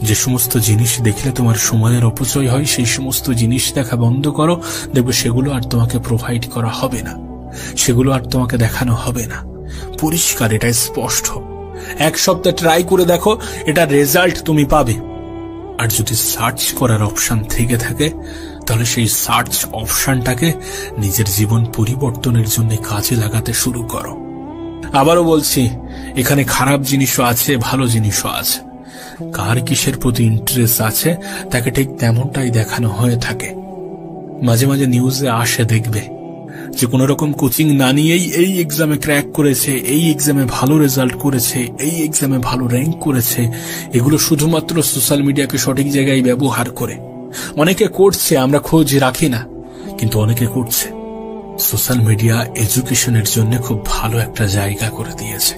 যে সমস্ত জিনিস দেখলে তোমার সময়ের অপচয় হয়, সেই সমস্ত জিনিস দেখা বন্ধ করো। দেখবে সেগুলো আর তোমাকে প্রোভাইড করা হবে না, সেগুলো আর তোমাকে দেখানো হবে না। পরিষ্কার, এটা স্পষ্ট। এক সপ্তাহ ট্রাই করে দেখো, এটা রেজাল্ট তুমি পাবে। আর যদি সার্চ করার অপশন থেকে থাকে, তাহলে সেই সার্চ অপশনটাকে নিজের জীবন পরিবর্তনের জন্য কাজে লাগাতে শুরু করো। আবারও বলছি, এখানে খারাপ জিনিসও আছে, ভালো জিনিসও আছে। কার কিসের প্রতি ইন্টারেস্ট আছে তাকে ঠিক তেমনটাই দেখানো হয়ে থাকে। মাঝে মাঝে নিউজে আসে, দেখবে যে কোন রকম কোচিং না নিয়েই এই এক্সামে ক্র্যাক করেছে, এই এক্সামে ভালো রেজাল্ট করেছে, এই এক্সামে ভালো র্যাঙ্ক করেছে। এগুলো শুধুমাত্র সোশ্যাল মিডিয়াকে সঠিক জায়গায় ব্যবহার করে। অনেকে করছে, আমরা খোঁজ রাখি না, কিন্তু অনেকে করছে। সোশ্যাল মিডিয়া এডুকেশনের জন্য খুব ভালো একটা জায়গা করে দিয়েছে।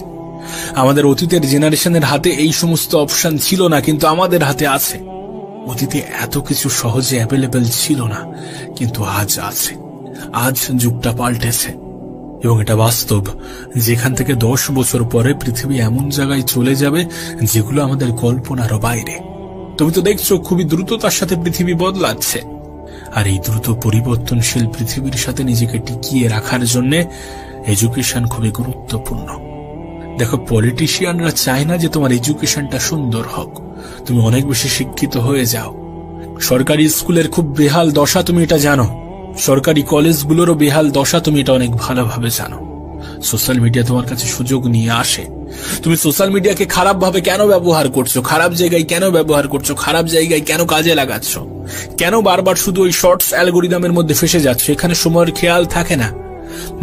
আমাদের অতীতের জেনারেশনের হাতে এই সমস্ত অপশন ছিল না, কিন্তু আমাদের হাতে আছে। অতীতে এত কিছু সহজে অ্যাভেলেবেল ছিল না, কিন্তু আজ আছে। আজ যুগটা পাল্টেছে এবং এটা বাস্তব। যেখান থেকে 10 বছর পরে পৃথিবী এমন জায়গায় চলে যাবে যেগুলো আমাদের কল্পনারও বাইরে। তুমি তো দেখছো খুবই দ্রুততার সাথে পৃথিবী বদলাচ্ছে। আর এই দ্রুত পরিবর্তনশীল পৃথিবীর সাথে নিজেকে টিকিয়ে রাখার জন্য এডুকেশন খুবই গুরুত্বপূর্ণ। দেখো, পলিটিশিয়ানরা চায় না যে তোমার এডুকেশনটা সুন্দর হোক, তুমি অনেক বেশি শিক্ষিত হয়ে যাও। সরকারি স্কুলের খুব বেহাল দশা, তুমি এটা জানো। সরকারি কলেজগুলোরও বেহাল দশা, তুমি এটা অনেক ভালোভাবে জানো। সোশ্যাল মিডিয়া তোমার কাছে সুযোগ নিয়ে আসে। তুমি সোশ্যাল মিডিয়াকে খারাপ ভাবে কেন ব্যবহার করছো, খারাপ জায়গায় কেন ব্যবহার করছো, খারাপ জায়গায় কেন কাজে লাগাচ্ছ, কেন বারবার শুধু ওই শর্টস অ্যালগোরিদমের মধ্যে ফেসে যাচ্ছে? এখানে সময়ের খেয়াল থাকে না।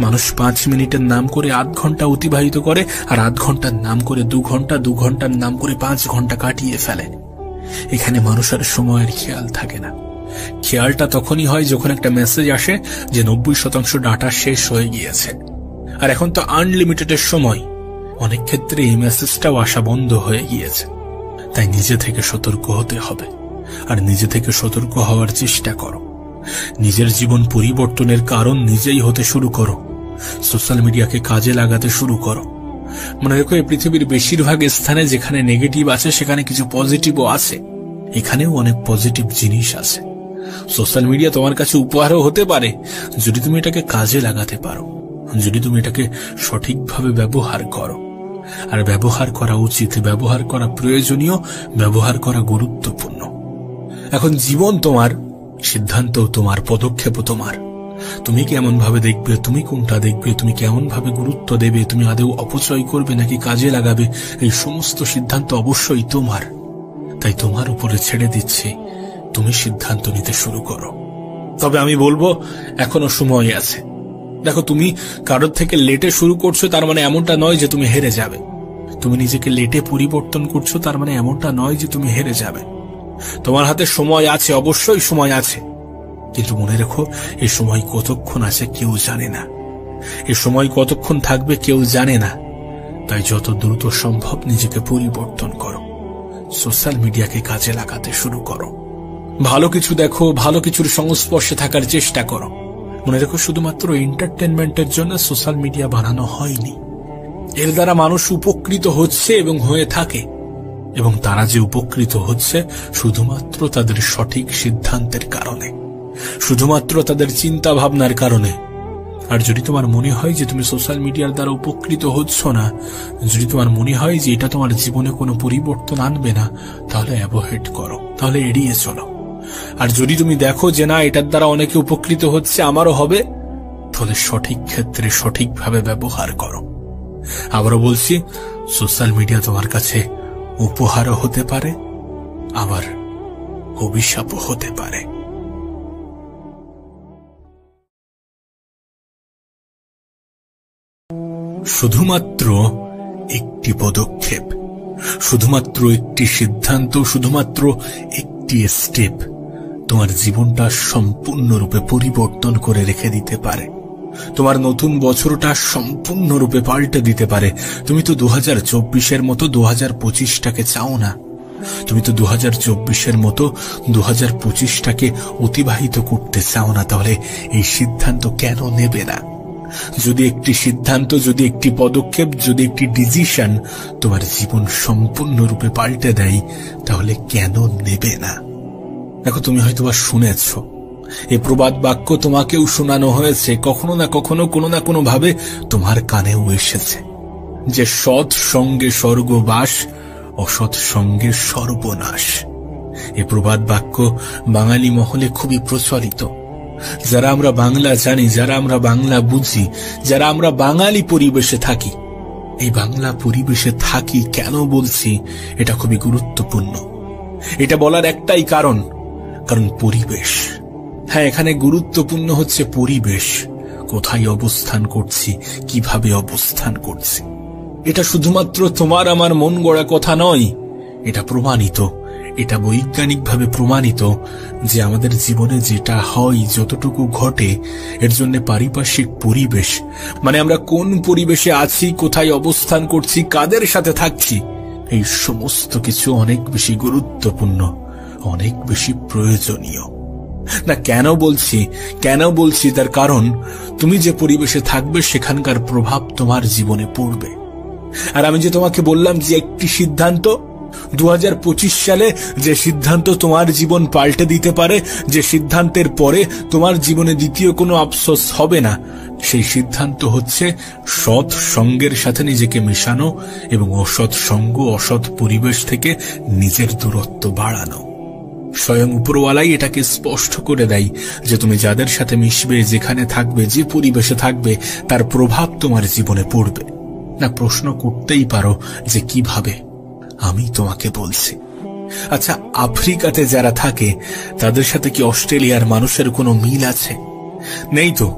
মানুষ 5 মিনিটের নাম করে 8 ঘন্টা অতিবাহিত করে, আর 8 ঘন্টার নাম করে 2 ঘন্টা, 2 ঘন্টার নাম করে 5 ঘন্টা কাটিয়ে ফেলে। এখানে মানুষের সময়ের খেয়াল থাকে না। খেয়ালটা তখনই হয় যখন একটা মেসেজ আসে যে 90% ডাটা শেষ হয়ে গিয়েছে। আর এখন তো আনলিমিটেডের সময়, অনেক ক্ষেত্রে এই মেসেজটাও আসা বন্ধ হয়ে গিয়েছে। তাই নিজে থেকে সতর্ক হতে হবে, আর নিজে থেকে সতর্ক হওয়ার চেষ্টা করো। নিজের জীবন পরিবর্তনের কারণ নিজেই হতে শুরু করো। সোশ্যাল মিডিয়াকে কাজে লাগাতে শুরু করো। মনে রেখো, এই পৃথিবীর বেশিরভাগ স্থানে যেখানে নেগেটিভ আছে সেখানে কিছু পজিটিভও আছে। এখানেও অনেক পজিটিভ জিনিস আছে। সোশ্যাল মিডিয়া তোমার কাছে উপহারও হতে পারে যদি তুমি এটাকে কাজে লাগাতে পারো, যদি তুমি এটাকে সঠিকভাবে ব্যবহার করো। আর ব্যবহার করা উচিত, ব্যবহার করা প্রয়োজনীয়, ব্যবহার করা গুরুত্বপূর্ণ। এখন জীবন তোমার, সিদ্ধান্তও তোমার, পদক্ষেপও তোমার। তুমি কেমন ভাবে দেখবে, তুমি কোনটা দেখবে, তুমি কেমন ভাবে গুরুত্ব দেবে, তুমি আদৌ অপচয় করবে নাকি কাজে লাগাবে, এই সমস্ত সিদ্ধান্ত অবশ্যই তোমার। তাই তোমার উপরে ছেড়ে দিচ্ছি, তুমি সিদ্ধান্ত নিতে শুরু করো। তবে আমি বলবো, এখনো সময় আছে। দেখো, তুমি কারোর থেকে লেটে শুরু করছো তার মানে এমনটা নয় যে তুমি হেরে যাবে। তুমি নিজেকে লেটে পরিবর্তন করছো তার মানে এমনটা নয় যে তুমি হেরে যাবে। তোমার হাতে সময় আছে, অবশ্যই সময় আছে, কিন্তু মনে রেখো, এই সময় কতক্ষণ আছে কেউ জানে না। এই সময় কতক্ষণ থাকবে কেউ জানে না। তাই যত দ্রুত সম্ভব নিজেকে পরিবর্তন করো। সোশ্যাল মিডিয়াকে কাজে লাগাতে শুরু করো। ভালো কিছু দেখো, ভালো কিছুর সংস্পর্শে থাকার চেষ্টা করো। মনে রেখো, শুধুমাত্র এন্টারটেনমেন্টের জন্য সোশ্যাল মিডিয়া বানানো হয়নি। এর দ্বারা মানুষ উপকৃত হচ্ছে এবং হয়ে থাকে, এবং তারা যে উপকৃত হচ্ছে শুধুমাত্র তাদের সঠিক সিদ্ধান্তের কারণে, শুধুমাত্র তাদের চিন্তা ভাবনার কারণে। আর যদি তোমার মনে হয় যে তুমি সোশ্যাল মিডিয়ার দ্বারা উপকৃত হচ্ছ না, যদি তোমার মনে হয় যে এটা তোমার জীবনে কোনো পরিবর্তন আনবে না, তাহলে অ্যাভয়েড করো, তাহলে এড়িয়ে চলো। আর যদি তুমি দেখো যে না, এটার দ্বারা অনেকে উপকৃত হচ্ছে, আমারও হবে, তাহলে সঠিক ক্ষেত্রে সঠিকভাবে ব্যবহার করো। আবারও বলছি, সোশ্যাল মিডিয়া তোমার কাছে উপহারও হতে পারে, আবার অভিশাপও হতে পারে। শুধুমাত্র একটি পদক্ষেপ, শুধুমাত্র একটি সিদ্ধান্ত, শুধুমাত্র একটি স্টেপ তোমার জীবনটা সম্পূর্ণরূপে পরিবর্তন করে রেখে দিতে পারে। তোমার নতুন বছরটা সম্পূর্ণরূপে পাল্টে দিতে পারে। তুমি তো 2024-এর মতো 2025টাকে চাও না। তুমি তো 2024-এর মতো 2025টাকে অতিবাহিত করতে চাও না। তাহলে এই সিদ্ধান্ত কেন নেবে না? যদি একটি সিদ্ধান্ত, যদি একটি পদক্ষেপ, যদি একটি ডিসিশন তোমার জীবন সম্পূর্ণরূপে পাল্টে দেয়, তাহলে কেন নেবে না? দেখো, তুমি হয়তো বা শুনেছ, এই প্রবাদ বাক্য তোমাকেও শোনানো হয়েছে, কখনো না কখনো, কোনো না কোনো ভাবে তোমার কানেও এসেছে যে সৎ সঙ্গে স্বর্গবাস, অসৎ সঙ্গে সর্বনাশ। এই প্রবাদ বাক্য বাঙালি মহলে খুবই প্রচলিত। যারা আমরা বাংলা জানি, যারা আমরা বাংলা বুঝি, যারা আমরা বাঙালি পরিবেশে থাকি, এই বাংলা পরিবেশে থাকি কেন বলছি, এটা খুবই গুরুত্বপূর্ণ। এটা বলার একটাই কারণ পরিবেশ। হ্যাঁ, এখানে গুরুত্বপূর্ণ হচ্ছে পরিবেশ। কোথায় অবস্থান করছি, কিভাবে অবস্থান করছি। এটা শুধুমাত্র তোমার আমার মন গড়া কথা নয়, এটা প্রমাণিত, এটা বৈজ্ঞানিকভাবে প্রমাণিত যে আমাদের জীবনে যেটা হয়, যতটুকু ঘটে, এর জন্য পারিপার্শ্বিক পরিবেশ, মানে আমরা কোন পরিবেশে আছি, কোথায় অবস্থান করছি, কাদের সাথে থাকছি, এই সমস্ত কিছু অনেক বেশি গুরুত্বপূর্ণ, অনেক বেশি প্রয়োজনীয়। না, কেন বলছি তার কারণ তুমি যে পরিবেশে থাকবে সেখানকার প্রভাব তোমার জীবনে পড়বে। আর আমি যে তোমাকে বললাম যে একটি সিদ্ধান্ত, 2025 সালে যে সিদ্ধান্ত তোমার জীবন পাল্টে দিতে পারে, যে সিদ্ধান্তের পরে তোমার জীবনে দ্বিতীয় কোনো আফসোস হবে না, সেই সিদ্ধান্ত হচ্ছে সৎ সঙ্গের সাথে নিজেকে মেশানো এবং অসৎ সঙ্গ, অসৎ পরিবেশ থেকে নিজের দূরত্ব বাড়ানো। স্বয়ং উপরওয়ালাই এটাকে স্পষ্ট করে দেয় যে তুমি যাদের সাথে মিশবে, যেখানে থাকবে, যে পরিবেশে থাকবে, তার প্রভাব তোমার জীবনে পড়বে। না, প্রশ্ন করতেই পারো যে কিভাবে? আমি তোমাকে বলছি। আচ্ছা, আফ্রিকাতে যারা থাকে তাদের সাথে কি অস্ট্রেলিয়ার মানুষের কোনো মিল আছে? নেই তো।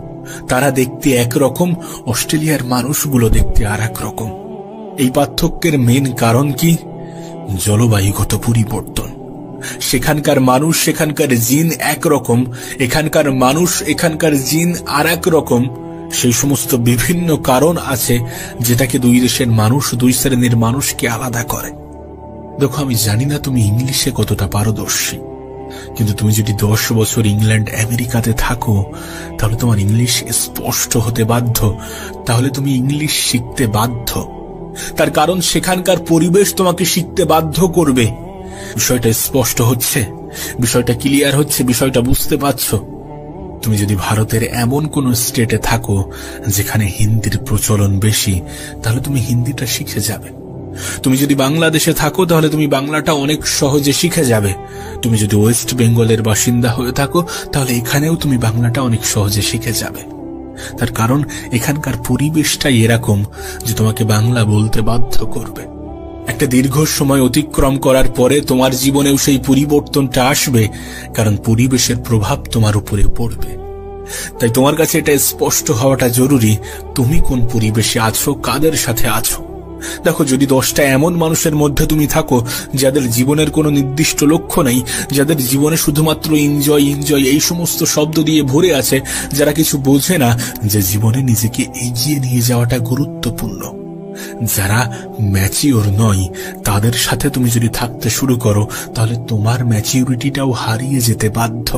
তারা দেখতে একরকম, অস্ট্রেলিয়ার মানুষগুলো দেখতে আর এক রকম। এই পার্থক্যের মেন কারণ কি? জলবায়ুগত পরিবর্তন। সেখানকার মানুষ, সেখানকার জিন একরকম, এখানকার মানুষ, এখানকার জিন আর এক রকম। সেই সমস্ত বিভিন্ন কারণ আছে যেটাকে দুই দেশের মানুষ, দুই শ্রেণীর মানুষকে আলাদা করে। দেখো, আমি জানি না তুমি ইংলিশে কতটা পারদর্শী, কিন্তু তুমি যদি 10 বছর ইংল্যান্ড, আমেরিকাতে থাকো, তাহলে তোমার ইংলিশ স্পষ্ট হতে বাধ্য, তাহলে তুমি ইংলিশ শিখতে বাধ্য। তার কারণ সেখানকার পরিবেশ তোমাকে শিখতে বাধ্য করবে। বিষয়টা স্পষ্ট হচ্ছে, বিষয়টা ক্লিয়ার হচ্ছে, বিষয়টা বুঝতে পারছো? তুমি যদি ভারতের এমন কোন স্টেটে থাকো যেখানে হিন্দির প্রচলন বেশি, তাহলে তুমি হিন্দিটা শিখে যাবে। তুমি যদি বাংলাদেশে থাকো তাহলে তুমি বাংলাটা অনেক সহজে শিখে যাবে। তুমি যদি ওয়েস্ট বেঙ্গলের বাসিন্দা হয়ে থাকো তাহলে এখানেও তুমি বাংলাটা অনেক সহজে শিখে যাবে। তার কারণ এখানকার পরিবেশটাই এরকম যে তোমাকে বাংলা বলতে বাধ্য করবে। একটা দীর্ঘ সময় অতিক্রম করার পরে তোমার জীবনেও সেই পরিবর্তনটা আসবে, কারণ পরিবেশের প্রভাব তোমার উপরে পড়বে। তাই তোমার কাছে এটা স্পষ্ট হওয়াটা জরুরি, তুমি কোন পরিবেশে আছো, কাদের সাথে আছো। দেখো, যদি 10টা এমন মানুষের মধ্যে তুমি থাকো যাদের জীবনের কোনো নির্দিষ্ট লক্ষ্য নেই, যাদের জীবনে শুধুমাত্র এনজয় এনজয় এই সমস্ত শব্দ দিয়ে ভরে আছে, যারা কিছু বোঝে না যে জীবনে নিজেকে এগিয়ে নিয়ে যাওয়াটা গুরুত্বপূর্ণ, যারা ম্যাচিওর নয়, তাদের সাথে তুমি যদি থাকতে শুরু করো তাহলে তোমার ম্যাচিউরিটিটাও হারিয়ে যেতে বাধ্য।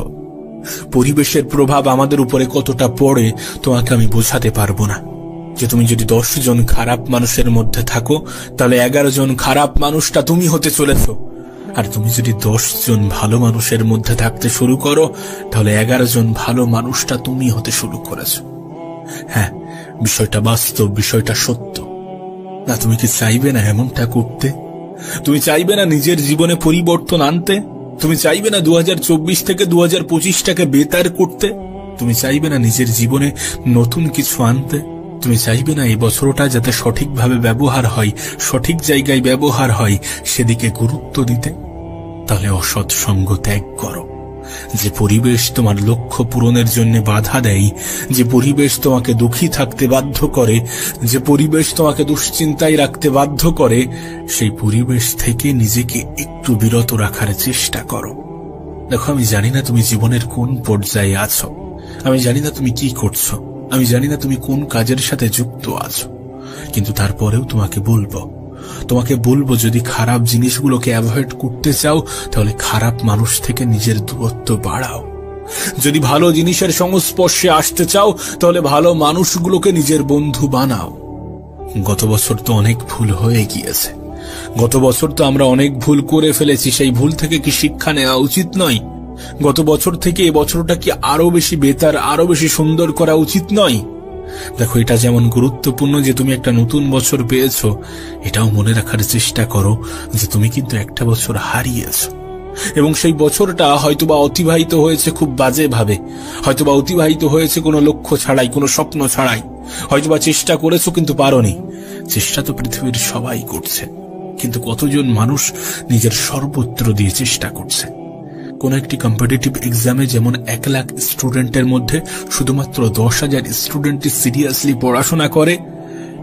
পরিবেশের প্রভাব আমাদের উপরে কতটা পড়ে তোমাকে আমি বোঝাতে পারবো না। যে তুমি যদি 10 জন খারাপ মানুষের মধ্যে থাকো তাহলে 11 জন খারাপ মানুষটা তুমি হতে চলেছ, আর তুমি যদি 10 জন ভালো মানুষের মধ্যে থাকতে শুরু করো তাহলে 11 জন ভালো মানুষটা তুমি হতে শুরু করেছ। হ্যাঁ, বিষয়টা বাস্তব, বিষয়টা সত্য। না, তুমি কি চাইবে না এমনটা করতে? তুমি চাইবে না নিজের জীবনে পরিবর্তন আনতে? তুমি চাইবে না 2024 থেকে 2025টাকে বেতার করতে? তুমি চাইবে না নিজের জীবনে নতুন কিছু আনতে? তুমি চাইবে না এই বছরটা যাতে সঠিকভাবে ব্যবহার হয়, সঠিক জায়গায় ব্যবহার হয়, সেদিকে গুরুত্ব দিতে? তাহলে অসৎ সঙ্গ ত্যাগ করো। যে পরিবেশ তোমার লক্ষ্য পূরণের জন্য বাধা দেয়, যে পরিবেশ তোমাকে দুঃখী থাকতে বাধ্য করে, যে পরিবেশ তোমাকে দুশ্চিন্তায় রাখতে বাধ্য করে, সেই পরিবেশ থেকে নিজেকে একটু বিরত রাখার চেষ্টা করো। দেখো, আমি জানি না তুমি জীবনের কোন পর্যায়ে আছো, আমি জানি না তুমি কি করছো, আমি জানি না তুমি কোন কাজের সাথে যুক্ত আছো, কিন্তু তারপরেও তোমাকে বলবো যদি খারাপ জিনিসগুলোকে অ্যাভয়েড করতে চাও তাহলে খারাপ মানুষ থেকে নিজের দূরত্ব বাড়াও। যদি ভালো জিনিসের সংস্পর্শে আসতে চাও তাহলে ভালো মানুষগুলোকে নিজের বন্ধু বানাও। গত বছর তো অনেক ভুল হয়ে গিয়েছে, গত বছর তো আমরা অনেক ভুল করে ফেলেছি। সেই ভুল থেকে কি শিক্ষা নেওয়া উচিত নয়? গত বছর থেকে এই বছরটা কি আরো বেশি বেটার, আরো বেশি সুন্দর করা উচিত নয়? দেখো, এটা যেমন গুরুত্বপূর্ণ যে তুমি একটা নতুন বছর পেয়েছো, এটাও মনে রাখার চেষ্টা করো যে তুমি কিন্তু একটা বছর হারিয়েছো, এবং সেই বছরটা হয়তোবা অতিবাহিত হয়েছে খুব বাজে ভাবে, হয়তোবা অতিবাহিত হয়েছে কোনো লক্ষ্য ছাড়াই, কোনো স্বপ্ন ছাড়াই, হয়তোবা চেষ্টা করেছো কিন্তু পারোনি। চেষ্টা তো পৃথিবীর সবাই করছে, কিন্তু কতজন মানুষ নিজের সর্বত্র দিয়ে চেষ্টা করছে? কোন একটি কম্পিটিটিভ এক্সামে যেমন 1 লাখ স্টুডেন্টের মধ্যে শুধুমাত্র 10,000 স্টুডেন্টই সিরিয়াসলি পড়াশোনা করে,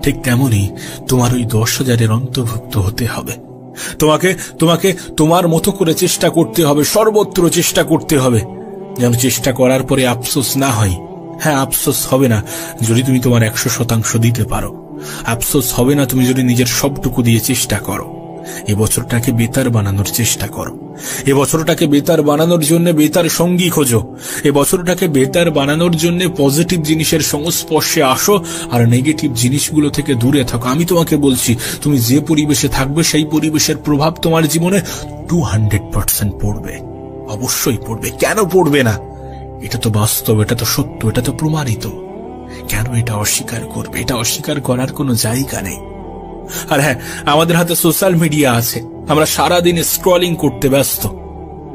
ঠিক তেমনি তোমার ওই 10,000-এর অন্তর্ভুক্ত হতে হবে। তোমাকে তোমার মতো করে চেষ্টা করতে হবে, সর্বত্র চেষ্টা করতে হবে, যেন চেষ্টা করার পরে আফসোস না হয়। হ্যাঁ, আফসোস হবে না যদি তুমি তোমার 100% দিতে পারো, আফসোস হবে না তুমি যদি নিজের সবটুকু দিয়ে চেষ্টা করো। এ বছরটাকে বেতার বানানোর চেষ্টা করো, এ বছরটাকে বেতার বানানোর জন্য বেতার সঙ্গী খোঁজো, এ বছরটাকে বেতার বানানোর জন্য পজিটিভ জিনিসের সংস্পর্শে আসো আর নেগেটিভ জিনিসগুলো থেকে দূরে থাকো। আমি তোমাকে বলছি, তুমি যে পরিবেশে থাকবে সেই পরিবেশের প্রভাব তোমার জীবনে 200% পড়বে, অবশ্যই পড়বে। কেন পড়বে না? এটা তো বাস্তব, এটা তো সত্য, এটা তো প্রমাণিত। কেন এটা অস্বীকার করবে? এটা অস্বীকার করার কোনো জায়গা নেই। আর হ্যাঁ, আমাদের হাতে সোশ্যাল মিডিয়া আছে, আমরা সারাদিন স্ক্রলিং করতে ব্যস্ত।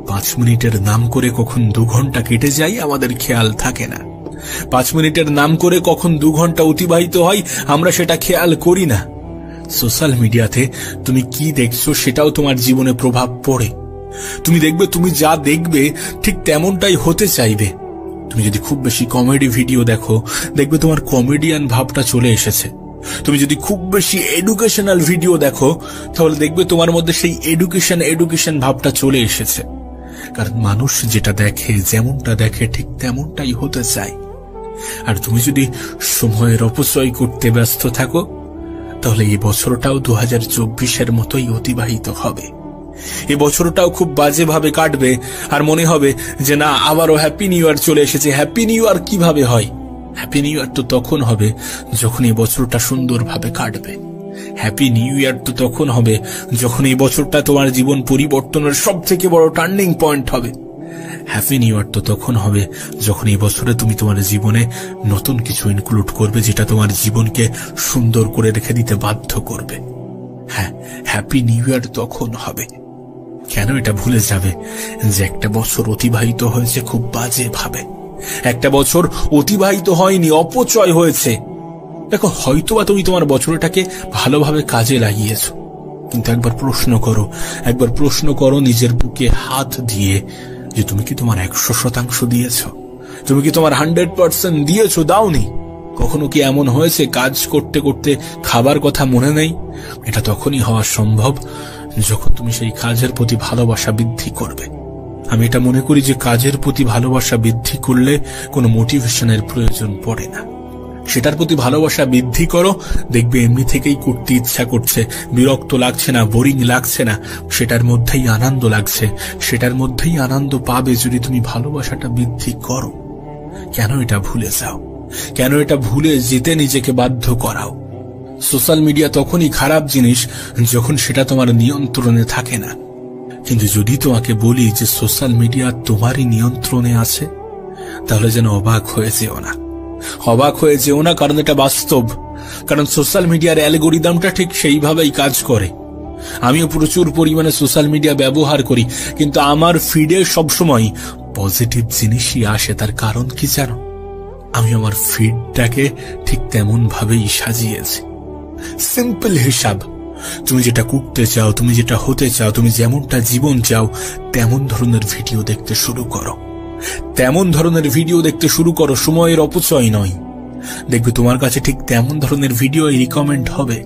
5 মিনিটের নাম করে কখন 2 ঘন্টা কেটে যায় আমাদের খেয়াল থাকে না। 5 মিনিটের নাম করে কখন 2 ঘন্টা অতিবাহিত হয় আমরা সেটা খেয়াল করি না। সোশ্যাল মিডিয়াতে তুমি কি দেখছো সেটাও তোমার জীবনে প্রভাব পড়ে। তুমি দেখবে, তুমি যা দেখবে ঠিক তেমনটাই হতে চাইবে। তুমি যদি খুব বেশি কমেডি ভিডিও দেখো, দেখবে তোমার কমেডিয়ান ভাবটা চলে এসেছে। তুমি যদি খুব বেশি এডুকেশনাল ভিডিও দেখো, তাহলে দেখবে তোমার মধ্যে সেই এডুকেশন ভাবটা চলে এসেছে। কারণ মানুষ যেটা দেখে, যেমনটা দেখে, ঠিক তেমনটাই হতে চায়। আর তুমি যদি সময়ের অপচয় করতে ব্যস্ত থাকো, তাহলে এই বছরটাও 2024-এর মতোই অতিবাহিত হবে। এই বছরটাও খুব বাজেভাবে কাটবে, আর মনে হবে যে না, আবারও হ্যাপি নিউ ইয়ার চলে এসেছে। হ্যাপি নিউ ইয়ার কিভাবে হয়? হ্যাপি নিউ ইয়ার তো তখন হবে যখন এই বছরটা সুন্দরভাবে কাটবে। হ্যাপি নিউ ইয়ার তো তখন হবে যখন এই বছরটা তোমার জীবন পরিবর্তনের সবথেকে বড় টার্নিং পয়েন্ট হবে। হ্যাপি নিউ ইয়ার তো তখন হবে যখন এই বছরে তুমি তোমার জীবনে নতুন কিছু ইনক্লুড করবে, যেটা তোমার জীবনকে সুন্দর করে রেখে দিতে বাধ্য করবে। হ্যাঁ, হ্যাপি নিউ ইয়ার তখন হবে। কেন এটা ভুলে যাবে যে একটা বছর অতিবাহিত হয়েছে খুব বাজে ভাবে? একটা বছর অতিবাহিত হয়নি, অপচয় হয়েছে। দেখো, হয়তোবা তুমি তোমার বছরটাকে ভালোভাবে কাজে লাগিয়েছো, কিন্তু একবার প্রশ্ন করো নিজের বুকে হাত দিয়ে যে তুমি কি তোমার 100% দিয়েছো? তুমি কি তোমার 100% দিয়েছো? দাওনি? কখনো কি এমন হয়েছে কাজ করতে করতে খাবার কথা মনে নেই? এটা তখনই হওয়া সম্ভব যখন তুমি সেই কাজের প্রতি ভালোবাসা বৃদ্ধি করবে। আমি এটা মনে করি যে কাজের প্রতি ভালোবাসা বৃদ্ধি করলে কোনো মোটিভেশনের প্রয়োজন পড়ে না। সেটার প্রতি ভালোবাসা বৃদ্ধি করো, দেখবে এমনি থেকেই করতে ইচ্ছা করছে, বিরক্ত লাগছে না, বোরিং লাগছে না, সেটার মধ্যেই আনন্দ লাগছে, সেটার মধ্যেই আনন্দ পাবে যদি তুমি ভালোবাসাটা বৃদ্ধি করো। কেন এটা ভুলে যাও? কেন এটা ভুলে যেতে নিজেকে বাধ্য করাও? সোশ্যাল মিডিয়া তখনই খারাপ জিনিস যখন সেটা তোমার নিয়ন্ত্রণে থাকে না। কিন্তু যদি তোমাকে বলি যে সোশ্যাল মিডিয়া তোমারই নিয়ন্ত্রণে আছে, তাহলে যেন অবাক হয়ে যেও না, কারণ এটা বাস্তব। কারণ সোশ্যাল মিডিয়ার অ্যালগরিদমটা ঠিক সেইভাবেই কাজ করে। আমিও প্রচুর পরিমাণে সোশ্যাল মিডিয়া ব্যবহার করি, কিন্তু আমার ফিডে সবসময় পজিটিভ জিনিসই আসে। তার কারণ কি জানো? আমি আমার ফিডটাকে ঠিক তেমন ভাবেই সাজিয়েছি। সিম্পল হিসাব, তুমি যেটা করতে চাও, তুমি যেটা হতে চাও, তুমি যেমনটা জীবন চাও, তেমন ধরনের ভিডিও দেখতে শুরু করো। তেমন ধরনের ভিডিও দেখতে শুরু করো, সময়ের অপচয় নয়। দেখবে তোমার কাছে ঠিক তেমন ধরনের ভিডিও রিকমেন্ড হবে।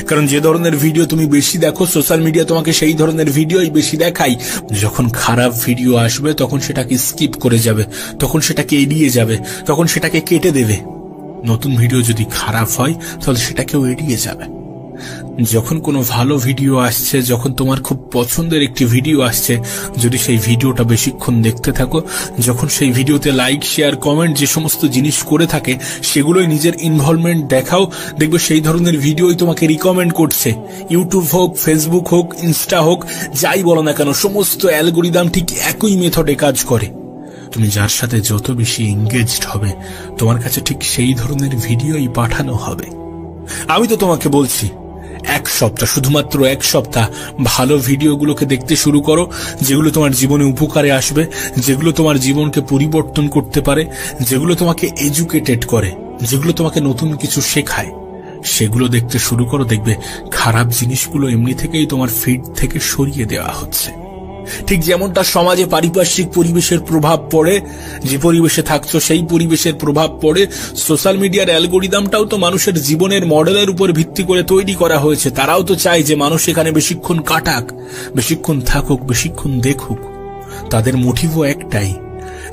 কারণ যে ধরনের ভিডিও তুমি বেশি দেখো, সোশ্যাল মিডিয়া তোমাকে সেই ধরনের ভিডিওই বেশি দেখায়। যখন খারাপ ভিডিও আসবে তখন সেটাকে স্কিপ করে যাবে, তখন সেটাকে এড়িয়ে যাবে, তখন সেটাকে কেটে দেবে। নতুন ভিডিও যদি খারাপ হয় তাহলে সেটাকেও এড়িয়ে যাবে। যখন কোনো ভালো ভিডিও আসছে, যখন তোমার খুব পছন্দের একটি ভিডিও আসছে, যদি সেই ভিডিওটা বেশিক্ষণ দেখতে থাকো, যখন সেই ভিডিওতে লাইক, শেয়ার, কমেন্ট যে সমস্ত জিনিস করে থাকে সেগুলোই নিজের ইনভলভমেন্ট দেখাও, দেখবে সেই ধরনের ভিডিওই তোমাকে রিকমেন্ড করছে। ইউটিউব হোক, ফেসবুক হোক, ইনস্টা হোক, যাই বলো না কেন, সমস্ত অ্যালগোরিদম ঠিক একই মেথডে কাজ করে। তুমি যার সাথে যত বেশি এঙ্গেজড হবে, তোমার কাছে ঠিক সেই ধরনের ভিডিওই পাঠানো হবে। আমি তো তোমাকে বলছি, এক সপ্তাহ, শুধুমাত্র এক সপ্তাহ ভালো ভিডিওগুলোকে দেখতে শুরু করো, যেগুলো তোমার জীবনে উপকারে আসবে, যেগুলো তোমার জীবনকে পরিবর্তন করতে পারে, যেগুলো তোমাকে এডুকেটেড করে, যেগুলো তোমাকে নতুন কিছু শেখায়, সেগুলো দেখতে শুরু করো। দেখবে খারাপ জিনিসগুলো এমনি থেকেই তোমার ফিড থেকে সরিয়ে দেওয়া হচ্ছে। ঠিক যেমনটা সমাজে পারিপার্শ্বিক পরিবেশের প্রভাব পড়ে, যে পরিবেশে থাকছো সেই পরিবেশের প্রভাব পড়ে, সোশ্যাল মিডিয়ার অ্যালগোরিদমটাও তো মানুষের জীবনের মডেলের উপর ভিত্তি করে তৈরি করা হয়েছে। তারাও তো চায় যে মানুষ এখানে বেশিক্ষণ কাটাক, বেশিক্ষণ থাকুক, বেশিক্ষণ দেখুক। তাদের মোটিভও একটাই,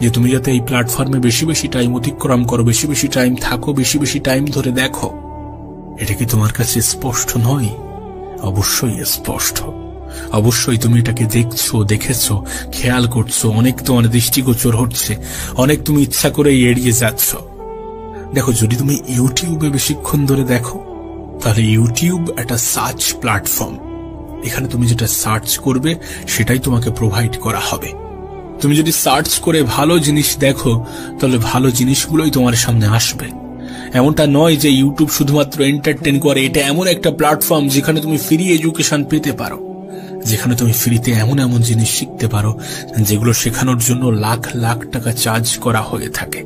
যে তুমি যাতে এই প্ল্যাটফর্মে বেশি বেশি টাইম অতিক্রম করো, বেশি বেশি টাইম থাকো, বেশি বেশি টাইম ধরে দেখো। এটা কি তোমার কাছে স্পষ্ট নয়? অবশ্যই স্পষ্ট। অবশ্যই তুমি এটাকে দেখছো, দেখেছো, খেয়াল করছো। অনেক তোমার দৃষ্টিগোচর হচ্ছে, অনেক তুমি ইচ্ছা করে এড়িয়ে যাচ্ছ। দেখো, যদি তুমি ইউটিউবে বেশিক্ষণ ধরে দেখো, তাহলে ইউটিউব একটা সার্চ প্ল্যাটফর্ম। এখানে তুমি যেটা সার্চ করবে সেটাই তোমাকে প্রোভাইড করা হবে। তুমি যদি সার্চ করে ভালো জিনিস দেখো, তাহলে ভালো জিনিসগুলোই তোমার সামনে আসবে। এমনটা নয় যে ইউটিউব শুধুমাত্র এন্টারটেইন করে। এটা এমন একটা প্ল্যাটফর্ম যেখানে তুমি ফ্রি এডুকেশন পেতে পারো, যেখানে তুমি ফ্রিতে এমন এমন জিনিস শিখতে পারো যেগুলো শেখানোর জন্য লাখ লাখ টাকা চার্জ করা হয়ে থাকে।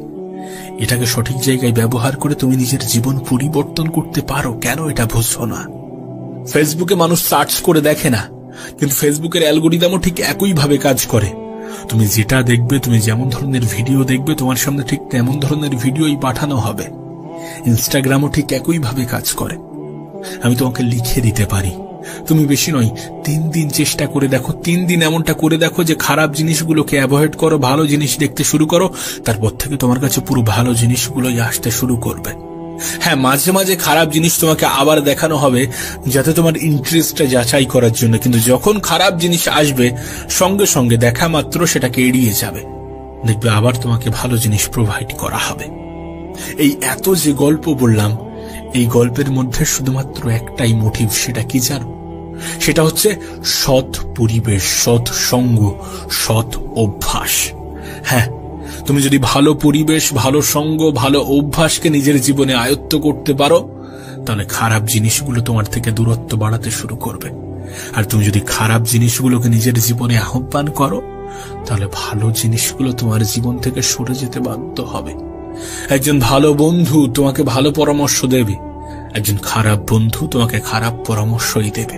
এটাকে সঠিক জায়গায় ব্যবহার করে তুমি নিজের জীবন পরিবর্তন করতে পারো। কেন এটা বুঝছো না? ফেসবুকে মানুষ সার্চ করে দেখে না, কিন্তু ফেসবুকের অ্যালগোরিদমও ঠিক একইভাবে কাজ করে। তুমি যেটা দেখবে, তুমি যেমন ধরনের ভিডিও দেখবে, তোমার সামনে ঠিক তেমন ধরনের ভিডিওই পাঠানো হবে। ইনস্টাগ্রামও ঠিক একইভাবে কাজ করে। আমি তোমাকে লিখে দিতে পারি, তুমি বেশি নয় 3 দিন চেষ্টা করে দেখো। 3 দিন এমনটা করে দেখো যে খারাপ জিনিসগুলোকে অ্যাভয়েড করো, ভালো জিনিস দেখতে শুরু করো। তারপর থেকে তোমার কাছে পুরো ভালো জিনিসগুলোই আসতে শুরু করবে। হ্যাঁ, মাঝে মাঝে খারাপ জিনিস তোমাকে আবার দেখানো হবে, যাতে তোমার ইন্টারেস্টটা যাচাই করার জন্য। কিন্তু যখন খারাপ জিনিস আসবে, সঙ্গে সঙ্গে দেখা মাত্র সেটাকে এড়িয়ে যাবে। দেখবে আবার তোমাকে ভালো জিনিস প্রোভাইড করা হবে। এই এত যে গল্প বললাম, এই গল্পের মধ্যে শুধুমাত্র একটাই মোটিভ। সেটা কি জানো? সেটা হচ্ছে সৎ পরিবেশ, সৎ সঙ্গ, সৎ অভ্যাস। হ্যাঁ, তুমি যদি ভালো পরিবেশ, ভালো সঙ্গ, ভালো অভ্যাসকে নিজের জীবনে আয়ত্ত করতে পারো, তাহলে খারাপ জিনিসগুলো তোমার থেকে দূরত্ব বাড়াতে শুরু করবে। আর তুমি যদি খারাপ জিনিসগুলোকে নিজের জীবনে আহ্বান করো, তাহলে ভালো জিনিসগুলো তোমার জীবন থেকে সরে যেতে বাধ্য হবে। একজন ভালো বন্ধু তোমাকে ভালো পরামর্শ দেবে, একজন খারাপ বন্ধু তোমাকে খারাপ পরামর্শই দেবে।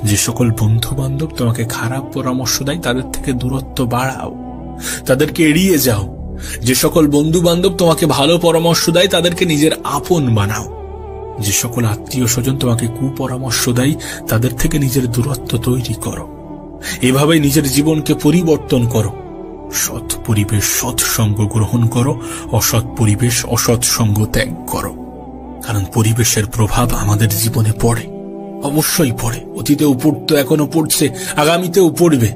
যে সকল বন্ধু বান্ধব তোমাকে খারাপ পরামর্শ দেয়, তাদের থেকে দূরত্ব বাড়াও, তাদেরকে এড়িয়ে যাও। যে সকল বন্ধু বান্ধব তোমাকে ভালো পরামর্শ দেয়, তাদেরকে নিজের আপন বানাও। যে সকল আত্মীয় স্বজন তোমাকে কুপরামর্শ দেয়, তাদের থেকে নিজের দূরত্ব তৈরি করো। এভাবেই নিজের জীবনকে পরিবর্তন করো। সৎ পরিবেশ, সৎ সঙ্গ গ্রহণ করো, অসৎ পরিবেশ, অসৎ সঙ্গ ত্যাগ করো। কারণ পরিবেশের প্রভাব আমাদের জীবনে পড়ে, অবশ্যই পড়ে। অতীতেও পড়তো, এখনো পড়ছে, আগামীতেও পড়বে।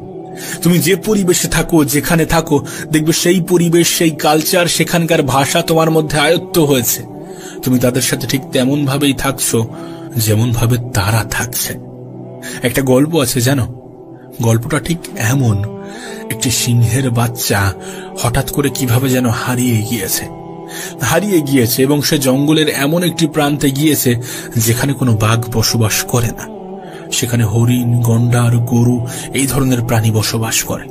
তুমি যে পরিবেশে থাকো, যেখানে থাকো, দেখবে সেই পরিবেশ, সেই কালচার, সেখানকার ভাষা তোমার মধ্যে আয়ত্ত হয়েছে। তুমি তাদের সাথে ঠিক তেমন ভাবেই থাকছো যেমন ভাবে তারা থাকছে। একটা গল্প আছে জানো, গল্পটা ঠিক এমন, একটি সিংহের বাচ্চা হঠাৎ করে কিভাবে যেন হারিয়ে গিয়েছে এবং সে জঙ্গলের এমন একটি প্রান্তে গিয়েছে যেখানে কোনো বাঘ বসবাস করে না। সেখানে হরিণ, গন্ডার, গরু এই ধরনের প্রাণী বসবাস করে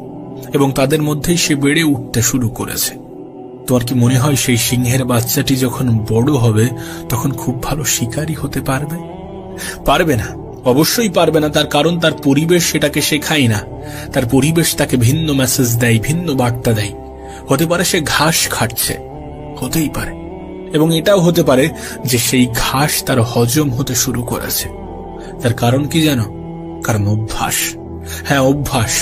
এবং তাদের মধ্যেই সে বেড়ে উঠতে শুরু করেছে। তোমার কি মনে হয় সেই সিংহের বাচ্চাটি যখন বড় হবে তখন খুব ভালো শিকারী হতে পারবে? পারবে না, অবশ্যই পারবে না। তার কারণ তার পরিবেশ সেটাকে শেখায় না। তার পরিবেশ তাকে ভিন্ন মেসেজ দেয়, ভিন্ন বার্তা দেয়। হতে পারে সে ঘাস খাচ্ছে, হতেই পারে, এবং এটাও হতে পারে যে সেই ঘাস তার হজম হতে শুরু করেছে। তার কারণ কি জানো? কারণ অভ্যাস। হ্যাঁ, অভ্যাস।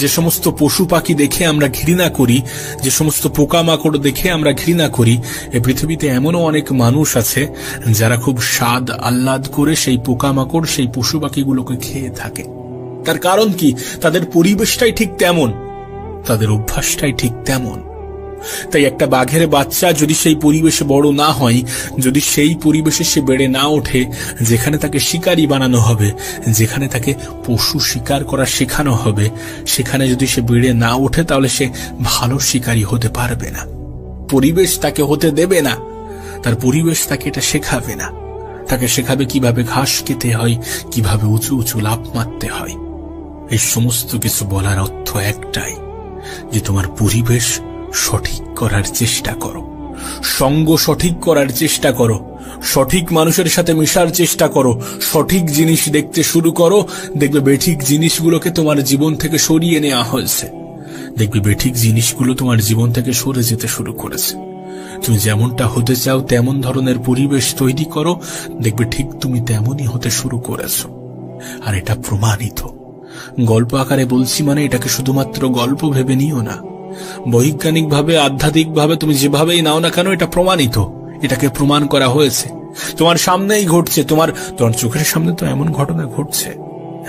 যে সমস্ত পশু পাখি দেখে আমরা ঘৃণা করি, যে সমস্ত পোকামাকড় দেখে আমরা ঘৃণা করি, এই পৃথিবীতে এমনও অনেক মানুষ আছে যারা খুব স্বাদ আহ্লাদ করে সেই পোকামাকড়, সেই পশু পাখিগুলোকে খেয়ে থাকে। তার কারণ কি? তাদের পরিবেশটাই ঠিক তেমন, তাদের অভ্যাসটাই ঠিক তেমন। তাই একটা বাঘের বাচ্চা যদি সেই পরিবেশে বড় না হয়, যদি সেই পরিবেশে সে বেড়ে না ওঠে যেখানে তাকে শিকারী বানানো হবে, যেখানে তাকে পশু শিকার করা শেখানো হবে, সেখানে যদি সে বেড়ে না ওঠে তাহলে সে ভালো শিকারী হতে পারবে না। পরিবেশ তাকে হতে দেবে না, তার পরিবেশ তাকে এটা শেখাবে না। তাকে শেখাবে কিভাবে ঘাস খেতে হয়, কিভাবে উঁচু উঁচু লাফ মারতে হয়। এই সমস্ত কিছু বলার অর্থ একটাই, যে তোমার পরিবেশ সঠিক করার চেষ্টা করো, সঙ্গ সঠিক করার চেষ্টা করো, সঠিক মানুষের সাথে মেশার চেষ্টা করো, সঠিক জিনিস দেখতে শুরু করো। দেখবে বেঠিক জিনিসগুলোকে তোমার জীবন থেকে সরিয়ে নেওয়া হয়েছে। দেখবে বেঠিক জিনিসগুলো তোমার জীবন থেকে সরে যেতে শুরু করেছে। তুমি যেমনটা হতে চাও তেমন ধরনের পরিবেশ তৈরি করো, দেখবে ঠিক তুমি তেমনই হতে শুরু করেছো। আর এটা প্রমাণিত। গল্প আকারে বলছি মানে এটাকে শুধুমাত্র গল্প ভেবে নিও না। বৈজ্ঞানিকভাবে, আধ্যাত্মিকভাবে তুমি যেভাবেই নাও না কেন, এটা প্রমাণিত। এটাকে প্রমাণ করা হয়েছে, তোমার সামনেই ঘটছে। তোমার চোখের সামনে তো এমন ঘটনা ঘটছে।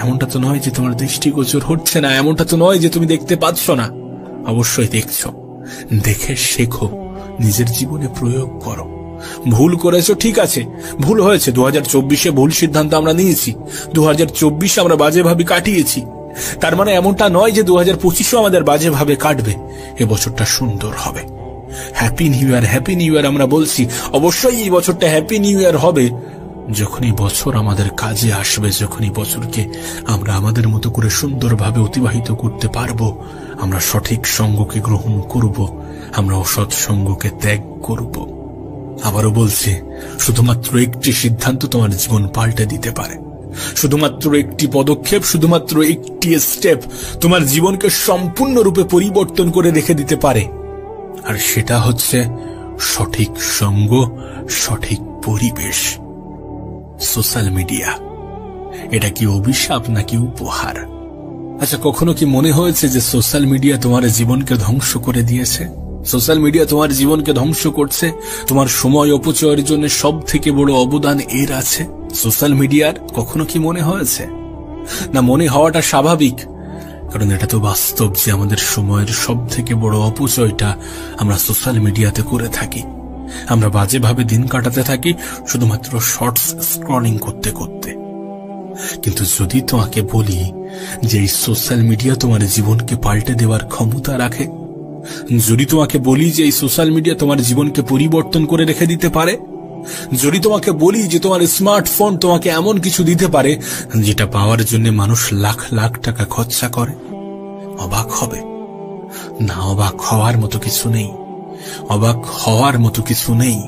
এমনটা তো নয় যে তোমার দৃষ্টিগোচর হচ্ছে না, এমনটা তো নয় যে তুমি দেখতে পাচ্ছ না। অবশ্যই দেখছো। দেখে শেখো, নিজের জীবনে প্রয়োগ করো। ভুল করেছো, ঠিক আছে, ভুল হয়েছে। 2024-এ ভুল সিদ্ধান্ত আমরা নিয়েছি। 2024 আমরা বাজেভাবে কাটিয়েছি। তার মানে এমনটা নয় যে 2025-ও আমাদের বাজেভাবে কাটবে। এবছরটা সুন্দর হবে। Happy new year, happy new year আমরা বলছি। অবশ্যই এই বছরটা হ্যাপি নিউ ইয়ার হবে যখন এই বছর আমাদের কাজে আসবে, যখন এই বছরকে আমরা আমাদের মতো করে সুন্দরভাবে অতিবাহিত করতে পারবো। আমরা সঠিক সঙ্গকে গ্রহণ করব, আমরা অসৎ সঙ্গকে ত্যাগ করব। আবারও বলছি, শুধুমাত্র একটি সিদ্ধান্ত তোমার জীবন পাল্টে দিতে পারে। শুধুমাত্র একটি পদক্ষেপ, শুধুমাত্র একটি স্টেপ তোমার জীবনকে সম্পূর্ণরূপে পরিবর্তন করে রেখে দিতে পারে। আর সেটা হচ্ছে সঠিক সঙ্গ, সঠিক পরিবেশ। সোশ্যাল মিডিয়া এটা কি অভিশাপ নাকি উপহার? আচ্ছা, কখনো কি মনে হয়েছে যে সোশ্যাল মিডিয়া তোমার জীবনকে ধ্বংস করে দিয়েছে? সোশ্যাল মিডিয়া তোমার জীবনকে ধ্বংস করছে। তোমার সময় অপচয়ের জন্য সব থেকে বড় অবদান এর আছে সোশ্যাল মিডিয়ার। কখনো কি মনে হয়েছে? না, মনে হওয়াটা স্বাভাবিক, কারণ এটা তো বাস্তব যে আমাদের সময়ের সব থেকে বড় অপচয়টা আমরা সোশ্যাল মিডিয়াতে করে থাকি। আমরা বাজেভাবে দিন কাটাতে থাকি শুধুমাত্র শর্টস স্ক্রলিং করতে করতে। কিন্তু যদি তোমাকে বলি যে এই সোশ্যাল মিডিয়া তোমার জীবনকে পাল্টে দেওয়ার ক্ষমতা রাখে, যদি তোমাকে বলি যে এই সোশ্যাল মিডিয়া তোমার জীবনকে পরিবর্তন করে রেখে দিতে পারে, যদি তোমাকে বলি যে তোমার স্মার্টফোন তোমাকে এমন কিছু দিতে পারে যেটা পাওয়ার জন্য মানুষ লাখ লাখ টাকা খরচা করে, অবাক হবে না? অবাক হওয়ার মতো কিছু নেই, অবাক হওয়ার মতো কিছু নেই।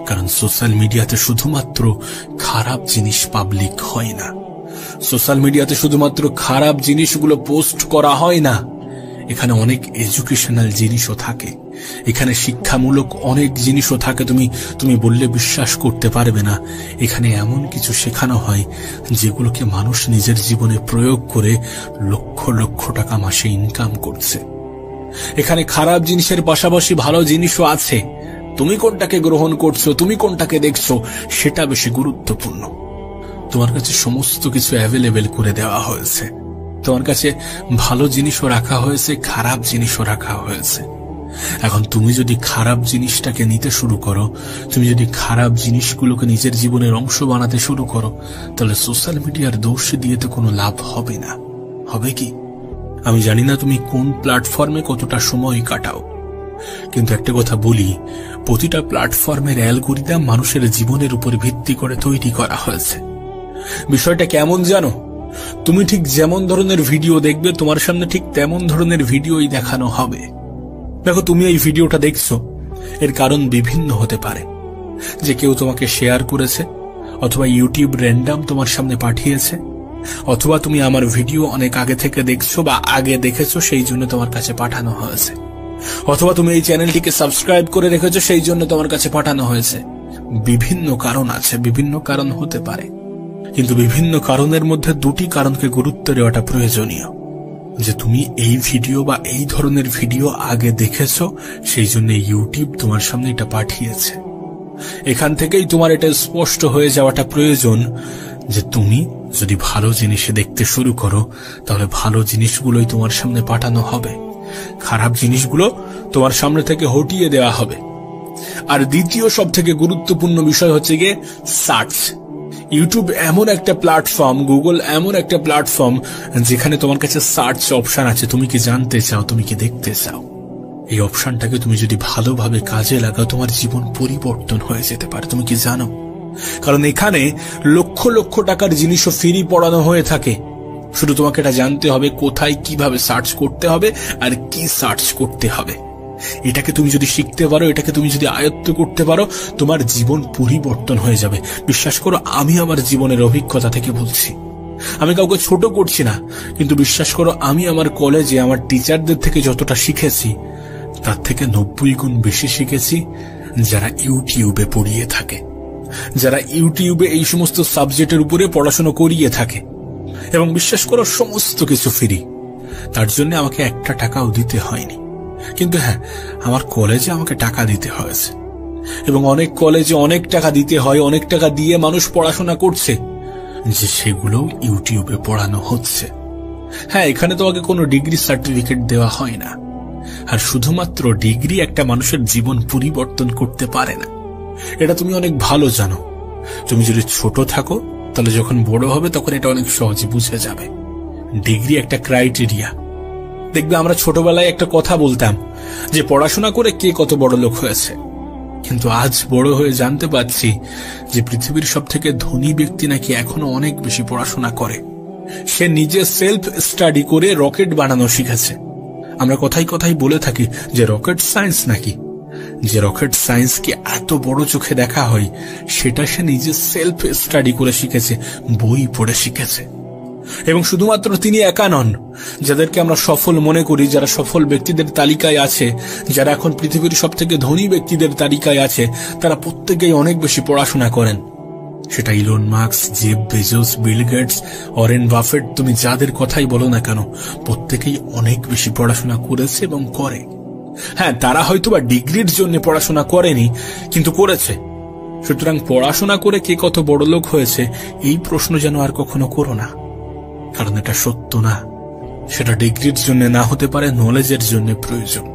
কারণ সোশ্যাল মিডিয়াতে শুধুমাত্র খারাপ জিনিস পাবলিক হয় না। সোশ্যাল মিডিয়াতে শুধুমাত্র খারাপ জিনিসগুলো পোস্ট করা হয় না। এখানে অনেক এডুকেশনাল জিনিসও থাকে, এখানে শিক্ষামূলক অনেক জিনিসও থাকে। তুমি বললে বিশ্বাস করতে পারবে না। এখানে এমন কিছু শেখানো হয় যেগুলোকে মানুষ নিজের জীবনে প্রয়োগ করে লক্ষ লক্ষ টাকা মাসে ইনকাম করছে। এখানে খারাপ জিনিসের পাশাপাশি ভালো জিনিসও আছে। তুমি কোনটাকে গ্রহণ করছো, তুমি কোনটাকে দেখছো, সেটা বেশি গুরুত্বপূর্ণ। তোমার কাছে সমস্ত কিছু অ্যাভেলেবেল করে দেওয়া হয়েছে। তোমার কাছে ভালো জিনিসও রাখা হয়েছে, খারাপ জিনিসও রাখা হয়েছে। এখন তুমি যদি খারাপ জিনিসটাকে নিতে শুরু করো, তুমি যদি খারাপ জিনিসগুলোকে নিজের জীবনের অংশ বানাতে শুরু করো, তাহলে সোশ্যাল মিডিয়ার দোষ দিয়ে তো কোনো লাভ হবে না। হবে কি? আমি জানি না তুমি কোন প্ল্যাটফর্মে কতটা সময় কাটাও, কিন্তু একটা কথা বলি, প্রতিটা প্ল্যাটফর্মের অ্যালগরিদম মানুষের জীবনের উপর ভিত্তি করে তৈরি করা হয়েছে। বিষয়টা কেমন জানো? তুমি ঠিক যেমন ধরনের ভিডিও দেখবে, তোমার সামনে ঠিক তেমন ধরনের ভিডিওই দেখানো হবে। দেখো, তুমি এই ভিডিওটা দেখছো, এর কারণ বিভিন্ন হতে পারে, যে কেউ তোমাকে শেয়ার করেছে, অথবা ইউটিউব র্যান্ডম তোমার সামনে পাঠিয়েছে, অথবা তুমি আমার ভিডিও অনেক আগে থেকে দেখছো বা আগে দেখেছো সেই জন্য তোমার কাছে পাঠানো হয়েছে, অথবা তুমি এই চ্যানেলটিকে সাবস্ক্রাইব করে রেখেছো সেই জন্য তোমার কাছে পাঠানো হয়েছে। বিভিন্ন কারণ আছে, বিভিন্ন কারণ হতে পারে, কিন্তু বিভিন্ন কারণের মধ্যে দুটি কারণকে গুরুত্ব দেওয়াটা প্রয়োজনীয়, যে তুমি এই ভিডিও বা এই ধরনের ভিডিও আগে দেখেছো সেই জন্য ইউটিউব তোমার সামনে এটা পাঠিয়েছে। এখান থেকেই তোমার এটা স্পষ্ট হয়ে যাওয়াটা প্রয়োজন যে তুমি যদি ভালো জিনিস দেখতে শুরু করো তাহলে ভালো জিনিসগুলোই তোমার সামনে পাঠানো হবে, খারাপ জিনিসগুলো তোমার সামনে থেকে হটিয়ে দেওয়া হবে। আর দ্বিতীয় সব থেকে গুরুত্বপূর্ণ বিষয় হচ্ছে গিয়ে সার্চ। ইউটিউব এমন একটা প্ল্যাটফর্ম, গুগল এমন একটা প্ল্যাটফর্ম যেখানে তোমার কাছে সার্চ অপশন আছে। তুমি কি জানতে চাও, তুমি কি দেখতে চাও, এই অপশনটাকে তুমি যদি ভালোভাবে কাজে লাগাও তোমার জীবন পরিবর্তন হয়ে যেতে পারে। তুমি কি জানো? কারণ এখানে লক্ষ লক্ষ টাকার জিনিসও ফ্রি পড়ানো হয়ে থাকে। শুধু তোমাকে এটা জানতে হবে কোথায় কিভাবে সার্চ করতে হবে আর কি সার্চ করতে হবে। এটাকে তুমি যদি শিখতে পারো, এটাকে তুমি যদি আয়ত্ত করতে পারো, তোমার জীবন পরিবর্তন হয়ে যাবে। বিশ্বাস করো, আমি আমার জীবনের অভিজ্ঞতা থেকে বলছি। আমি কাউকে ছোট করছি না, কিন্তু বিশ্বাস করো আমি আমার কলেজে আমার টিচারদের থেকে যতটা শিখেছি তার থেকে 90 গুণ বেশি শিখেছি যারা ইউটিউবে পড়িয়ে থাকে, যারা ইউটিউবে এই সমস্ত সাবজেক্টের উপরে পড়াশোনা করিয়ে থাকে। এবং বিশ্বাস করো সমস্ত কিছু ফ্রি, তার জন্য আমাকে একটা টাকাও দিতে হয়নি। কিন্তু হ্যাঁ, আমার কলেজে আমাকে টাকা দিতে হয়েছে, এবং অনেক কলেজে অনেক টাকা দিতে হয়, অনেক টাকা দিয়ে মানুষ পড়াশোনা করছে, যে সেগুলো ইউটিউবে পড়ানো হচ্ছে। হ্যাঁ, এখানে তোমাকে কোনো ডিগ্রি সার্টিফিকেট দেওয়া হয় না, আর শুধুমাত্র ডিগ্রি একটা মানুষের জীবন পরিবর্তন করতে পারে না, এটা তুমি অনেক ভালো জানো। তুমি যদি ছোট থাকো তাহলে যখন বড় হবে তখন এটা অনেক সহজে বুঝে যাবে। ডিগ্রি একটা ক্রাইটেরিয়া। দেখবে আমরা ছোটবেলায় একটা কথা বলতাম যে পড়াশোনা করে কে কত বড় লোক হয়েছে, কিন্তু আজ বড় হয়ে জানতে পারছি যে পৃথিবীর সব থেকে ধনী ব্যক্তি নাকি এখনো অনেক বেশি পড়াশোনা করে। সে নিজে সেলফ স্টাডি করে রকেট বানানো শিখেছে। আমরা কথায় কথায় বলে থাকি যে রকেট সায়েন্স নাকি, যে রকেট সায়েন্সকে এত বড় চোখে দেখা হয় সেটা সে নিজে সেলফ স্টাডি করে শিখেছে, বই পড়ে শিখেছে। এবং শুধুমাত্র তিনি একা নন, যাদেরকে আমরা সফল মনে করি, যারা সফল ব্যক্তিদের তালিকায় আছে, যারা এখন পৃথিবীর সব থেকে ধনী ব্যক্তিদের তালিকায় আছে, তারা প্রত্যেকেই অনেক বেশি পড়াশোনা করেন। সেটা Elon Musk, Jeff Bezos, Bill Gates, Warren Buffett, তুমি যাদের কথাই বলো না কেন, প্রত্যেকেই অনেক বেশি পড়াশোনা করেছে এবং করে। হ্যাঁ, তারা হয়তোবা ডিগ্রির জন্য পড়াশোনা করেনি, কিন্তু করেছে। সুতরাং পড়াশোনা করে কে কত বড় লোক হয়েছে এই প্রশ্ন যেন আর কখনো করো না, কারণ এটা সত্য না। সেটা ডিগ্রির জন্য না হতে পারে, নলেজের জন্য প্রয়োজন।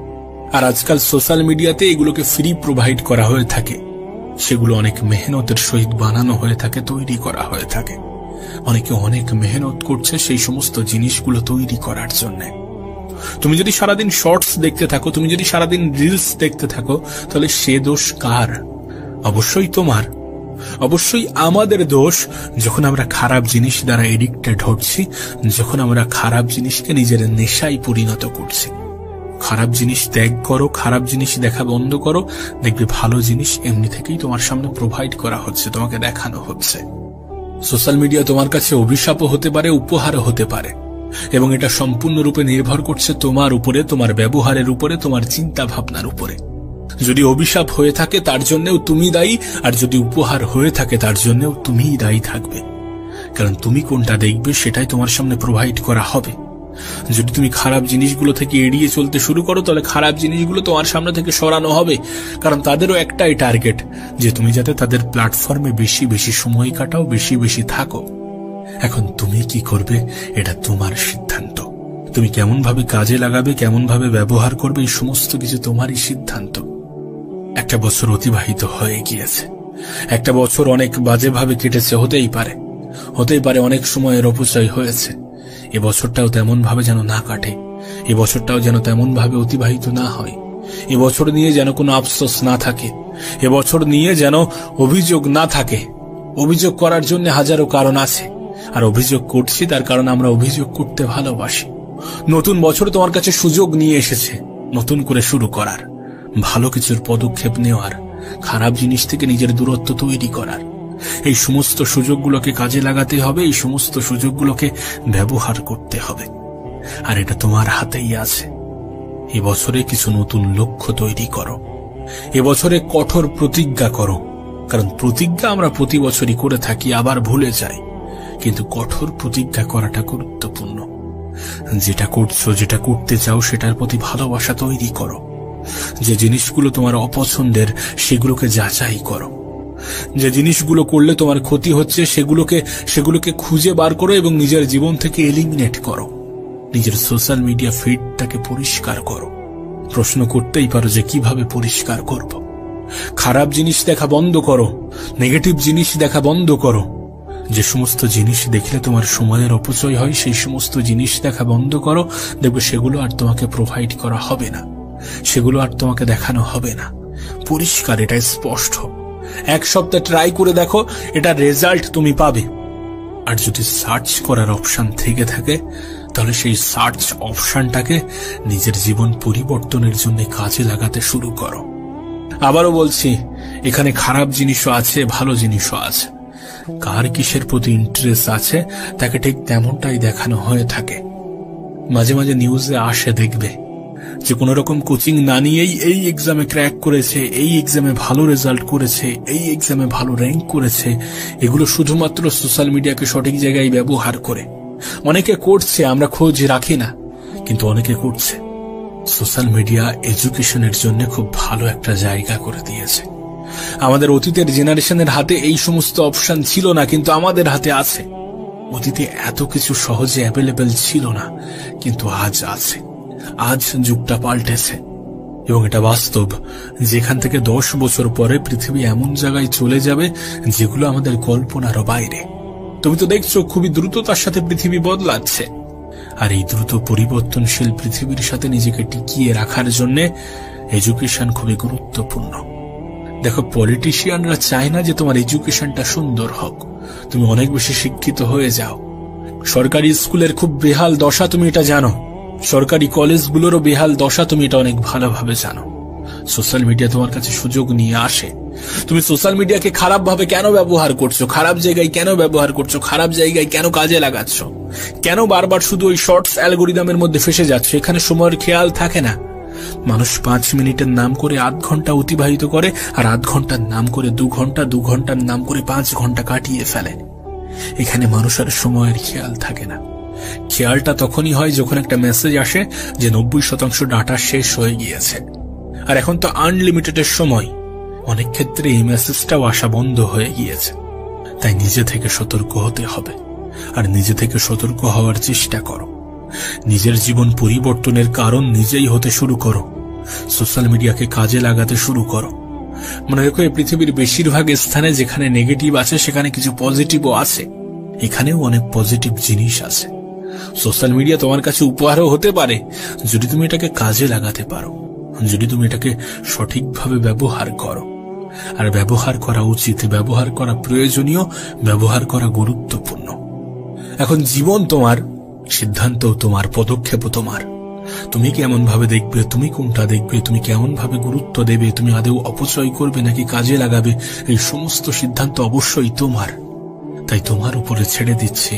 আর আজকাল সোশ্যাল মিডিয়াতে এগুলোকে ফ্রি প্রোভাইড করা হয়ে থাকে, সেগুলো অনেক মেহনতের সহিত বানানো হয়ে থাকে, তৈরি করা হয়ে থাকে। অনেকে অনেক মেহনত করছে সেই সমস্ত জিনিসগুলো তৈরি করার জন্য। তুমি যদি সারাদিন শর্টস দেখতে থাকো, তুমি যদি সারাদিন রিলস দেখতে থাকো, তাহলে সে দোষ কার? অবশ্যই তোমার, অবশ্যই আমাদের দোষ, যখন আমরা খারাপ জিনিস দ্বারা এডিক্টেড হচ্ছি, যখন আমরা খারাপ জিনিসকে নিজের নেশায় পরিণত করছি। খারাপ জিনিস ত্যাগ করো, খারাপ জিনিস দেখা বন্ধ করো, দেখবে ভালো জিনিস এমনি থেকেই তোমার সামনে প্রোভাইড করা হচ্ছে, তোমাকে দেখানো হচ্ছে। সোশ্যাল মিডিয়া তোমার কাছে অভিশাপও হতে পারে, উপহারও হতে পারে, এবং এটা সম্পূর্ণরূপে নির্ভর করছে তোমার উপরে, তোমার ব্যবহারের উপরে, তোমার চিন্তা ভাবনার উপরে। যদি অভিশাপ হয়ে থাকে তার জন্যও তুমি দায়ী, আর যদি উপহার হয়ে থাকে তার জন্যও তুমিই দায়ী থাকবে, কারণ তুমি কোনটা দেখবে সেটাই তোমার সামনে প্রোভাইড করা হবে। যদি তুমি খারাপ জিনিসগুলো থেকে এড়িয়ে চলতে শুরু করো, তাহলে খারাপ জিনিসগুলো তোমার সামনে থেকে সরানো হবে, কারণ তাদেরও একটাই টার্গেট, যে তুমি যাতে তাদের প্ল্যাটফর্মে বেশি বেশি সময় কাটাও, বেশি বেশি থাকো। এখন তুমি কি করবে এটা তোমার সিদ্ধান্ত। তুমি কেমন ভাবে কাজে লাগাবে, কেমন ভাবে ব্যবহার করবে, এই সমস্ত কিছু তোমারই সিদ্ধান্ত। একটা বছর অতিবাহিত হয়ে গিয়েছে, একটা বছর অনেক বাজেভাবে কেটেছে, হতেই পারে অনেক সময়ের অপচয় হয়েছে। এ বছরটাও তেমন ভাবে যেন না কাটে, এ বছরটাও যেন তেমন ভাবে অতিবাহিত না হয়। এ বছর নিয়ে যেন কোনো আফসোস না থাকে, এ বছর নিয়ে যেন অভিযোগ না থাকে। অভিযোগ করার জন্য হাজারো কারণ আছে, আর অভিযোগ করছি তার কারণ আমরা অভিযোগ করতে ভালোবাসি। নতুন বছর তোমার কাছে সুযোগ নিয়ে এসেছে নতুন করে শুরু করার, ভালো কিছুর পদক্ষেপ নেওয়ার, খারাপ জিনিস থেকে নিজের দূরত্ব তৈরি করার। এই সমস্ত সুযোগগুলোকে কাজে লাগাতে হবে, এই সমস্ত সুযোগগুলোকে ব্যবহার করতে হবে। আর এটা তোমার হাতেই আছে। এবছরে কিছু নতুন লক্ষ্য তৈরি করো, এবছরে কঠোর প্রতিজ্ঞা করো। কারণ প্রতিজ্ঞা আমরা প্রতি বছরই করে থাকি, আবার ভুলে যাই। কিন্তু কঠোর প্রতিজ্ঞা করাটা গুরুত্বপূর্ণ। যেটা করছো, যেটা করতে চাও, সেটার প্রতি ভালোবাসা তৈরি করো। যে জিনিসগুলো তোমার অপছন্দের সেগুলোকে যাচাই করো। যে জিনিসগুলো করলে তোমার ক্ষতি হচ্ছে সেগুলোকে খুঁজে বার করো এবং নিজের জীবন থেকে এলিমিনেট করো। নিজের সোশ্যাল মিডিয়া ফিডটাকে পরিষ্কার করো। প্রশ্ন করতেই পারো যে কিভাবে পরিষ্কার করব। খারাপ জিনিস দেখা বন্ধ করো, নেগেটিভ জিনিস দেখা বন্ধ করো। যে সমস্ত জিনিস দেখলে তোমার সময়ের অপচয় হয়, সেই সমস্ত জিনিস দেখা বন্ধ করো। দেখবে সেগুলো আর তোমাকে প্রোভাইড করা হবে না, সেগুলো আর তোমাকে দেখানো হবে না। পরিষ্কার, এটা স্পষ্ট। এক সপ্তাহ ট্রাই করে দেখো, এটা রেজাল্ট তুমি পাবে। আর যদি সার্চ করার অপশন থেকে থাকে, তাহলে সেই সার্চ অপশনটাকে নিজের জীবন পরিবর্তনের জন্য কাজে লাগাতে শুরু করো। আবারও বলছি, এখানে খারাপ জিনিসও আছে, ভালো জিনিসও আছে। কার কিসের প্রতি ইন্টারেস্ট আছে তাকে ঠিক তেমনটাই দেখানো হয়ে থাকে। মাঝে মাঝে নিউজে আসে, দেখবে যে কোন রকম কোচিং না নিয়েই এই এক্সামে ক্র্যাক করেছে, এই এক্সামে ভালো রেজাল্ট করেছে, এই এক্সামে ভালো র্যাঙ্ক করেছে। এগুলো শুধুমাত্র সোশ্যাল মিডিয়াকে সঠিক জায়গায় ব্যবহার করে। অনেকে করছে, আমরা খোঁজ রাখি না, কিন্তু অনেকে করছে। সোশ্যাল মিডিয়া এডুকেশনের জন্য খুব ভালো একটা জায়গা করে দিয়েছে। আমাদের অতীতের জেনারেশনের হাতে এই সমস্ত অপশন ছিল না, কিন্তু আমাদের হাতে আছে। অতীতে এত কিছু সহজে অ্যাভেলেবেল ছিল না, কিন্তু আজ আছে। আজ যুগটা পাল্টেছে এবং এটা বাস্তব। যেখান থেকে 10 বছর পরে পৃথিবী এমন জায়গায় চলে যাবে যেগুলো আমাদের কল্পনারও বাইরে। তুমি তো দেখছো খুবই দ্রুততার সাথে পৃথিবী বদলাচ্ছে। আর এই দ্রুত পরিবর্তনশীল পৃথিবীর সাথে নিজেকে টিকিয়ে রাখার জন্য এডুকেশন খুবই গুরুত্বপূর্ণ। দেখো, পলিটিশিয়ানরা চায় না যে তোমার এডুকেশনটা সুন্দর হোক, তুমি অনেক বেশি শিক্ষিত হয়ে যাও। সরকারি স্কুলের খুব বেহাল দশা, তুমি এটা জানো। সরকারি কলেজগুলোরও বেহাল দশা, তুমি এটা অনেক ভালোভাবে জানো। সোশ্যাল মিডিয়া তোমার কাছে সুযোগ নিয়ে আসে। তুমি সোশ্যাল মিডিয়াকে খারাপ ভাবে কেন ব্যবহার করছো, খারাপ জায়গায় কেন ব্যবহার করছো, খারাপ জায়গায় কেন কাজে লাগাচ্ছ, কেন বারবার শুধু ওই শর্টস অ্যালগোরিদমের মধ্যে ফেসে যাচ্ছ? এখানে সময়ের খেয়াল থাকে না। মানুষ 5 মিনিটের নাম করে 8 ঘন্টা অতিবাহিত করে, আর 8 ঘন্টার নাম করে 2 ঘন্টা, 2 ঘন্টার নাম করে 5 ঘন্টা কাটিয়ে ফেলে। এখানে মানুষের সময়ের খেয়াল থাকে না। খেয়ালটা তখনই হয় যখন একটা মেসেজ আসে যে 90% ডাটা শেষ হয়ে গিয়েছে। আর এখন তো আনলিমিটেডের সময়। অনেক ক্ষেত্রে এই মেসেজটাও আসা বন্ধ হয়ে গিয়েছে। তাই নিজে থেকে সতর্ক হতে হবে, আর নিজে থেকে সতর্ক হওয়ার চেষ্টা করো। নিজের জীবন পরিবর্তনের কারণ নিজেই হতে শুরু করো। সোশ্যাল মিডিয়াকে কাজে লাগাতে শুরু করো। মনে রেখো, এই পৃথিবীর বেশিরভাগ স্থানে যেখানে নেগেটিভ আছে সেখানে কিছু পজিটিভও আছে। এখানেও অনেক পজিটিভ জিনিস আছে। সোশ্যাল মিডিয়া তোমার কাছে উপহারও হতে পারে যদি তুমি এটাকে কাজে লাগাতে পারো, যদি তুমি এটাকে সঠিকভাবে ব্যবহার করো। আর ব্যবহার করা উচিত, ব্যবহার করা প্রয়োজনীয়, ব্যবহার করা গুরুত্বপূর্ণ। এখন জীবন তোমার, সিদ্ধান্ত তোমার, পদক্ষেপও তোমার। তুমি কেমন ভাবে দেখবে, তুমি কোনটা দেখবে, তুমি কেমন ভাবে গুরুত্ব দেবে, তুমি আদৌ অপচয় করবে নাকি কাজে লাগাবে, এই সমস্ত সিদ্ধান্ত অবশ্যই তোমার। তাই তোমার উপরে ছেড়ে দিচ্ছি,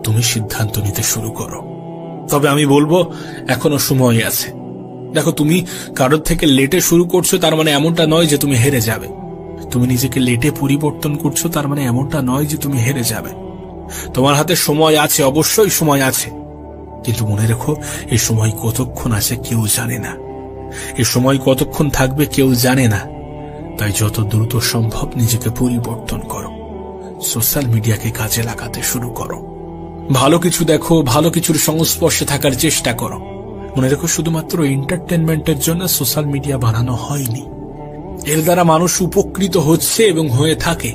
তুমি সিদ্ধান্ত নিতে শুরু করো। তবে আমি বলবো, এখনো সময় আছে। দেখো, তুমি কারোর থেকে লেটে শুরু করছো তার মানে এমনটা নয় যে তুমি হেরে যাবে। তুমি নিজেকে লেটে পরিবর্তন করছো তার মানে এমনটা নয় যে তুমি হেরে যাবে। তোমার হাতে সময় আছে, অবশ্যই সময় আছে, কিন্তু মনে রেখো, এই সময় কতক্ষণ আছে কেউ জানে না। এই সময় কতক্ষণ থাকবে কেউ জানে না। তাই যত দ্রুত সম্ভব নিজেকে পরিবর্তন করো। সোশ্যাল মিডিয়াকে কাজে লাগাতে শুরু করো। ভালো কিছু দেখো, ভালো কিছুর সংস্পর্শে থাকার চেষ্টা করো। মনে রেখো, শুধুমাত্র এন্টারটেনমেন্টের জন্য সোশ্যাল মিডিয়া বানানো হয়নি। এর দ্বারা মানুষ উপকৃত হচ্ছে এবং হয়ে থাকে,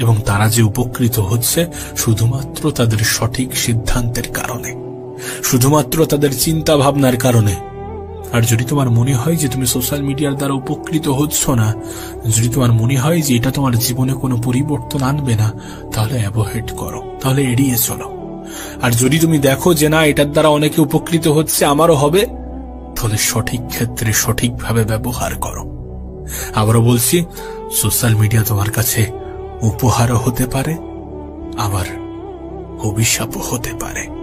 এবং তারা যে উপকৃত হচ্ছে শুধুমাত্র তাদের সঠিক সিদ্ধান্তের কারণে, শুধুমাত্র তাদের চিন্তা ভাবনার কারণে। আর যদি তোমার মনে হয় যে তুমি সোশ্যাল মিডিয়ার দ্বারা উপকৃত হচ্ছ না, যদি তোমার মনে হয় যে এটা তোমার জীবনে কোনো পরিবর্তন আনবে না, তাহলে অ্যাভয়েড করো, তাহলে এড়িয়ে চলো। আর যদি তুমি দেখো যে না, এটার দ্বারা অনেকে উপকৃত হচ্ছে, আমারও হবে, ফলে সঠিক ক্ষেত্রে সঠিকভাবে ব্যবহার করো। আবারও বলছি, সোশ্যাল মিডিয়া তোমার কাছে উপহারও হতে পারে, আবার অভিশাপও হতে পারে।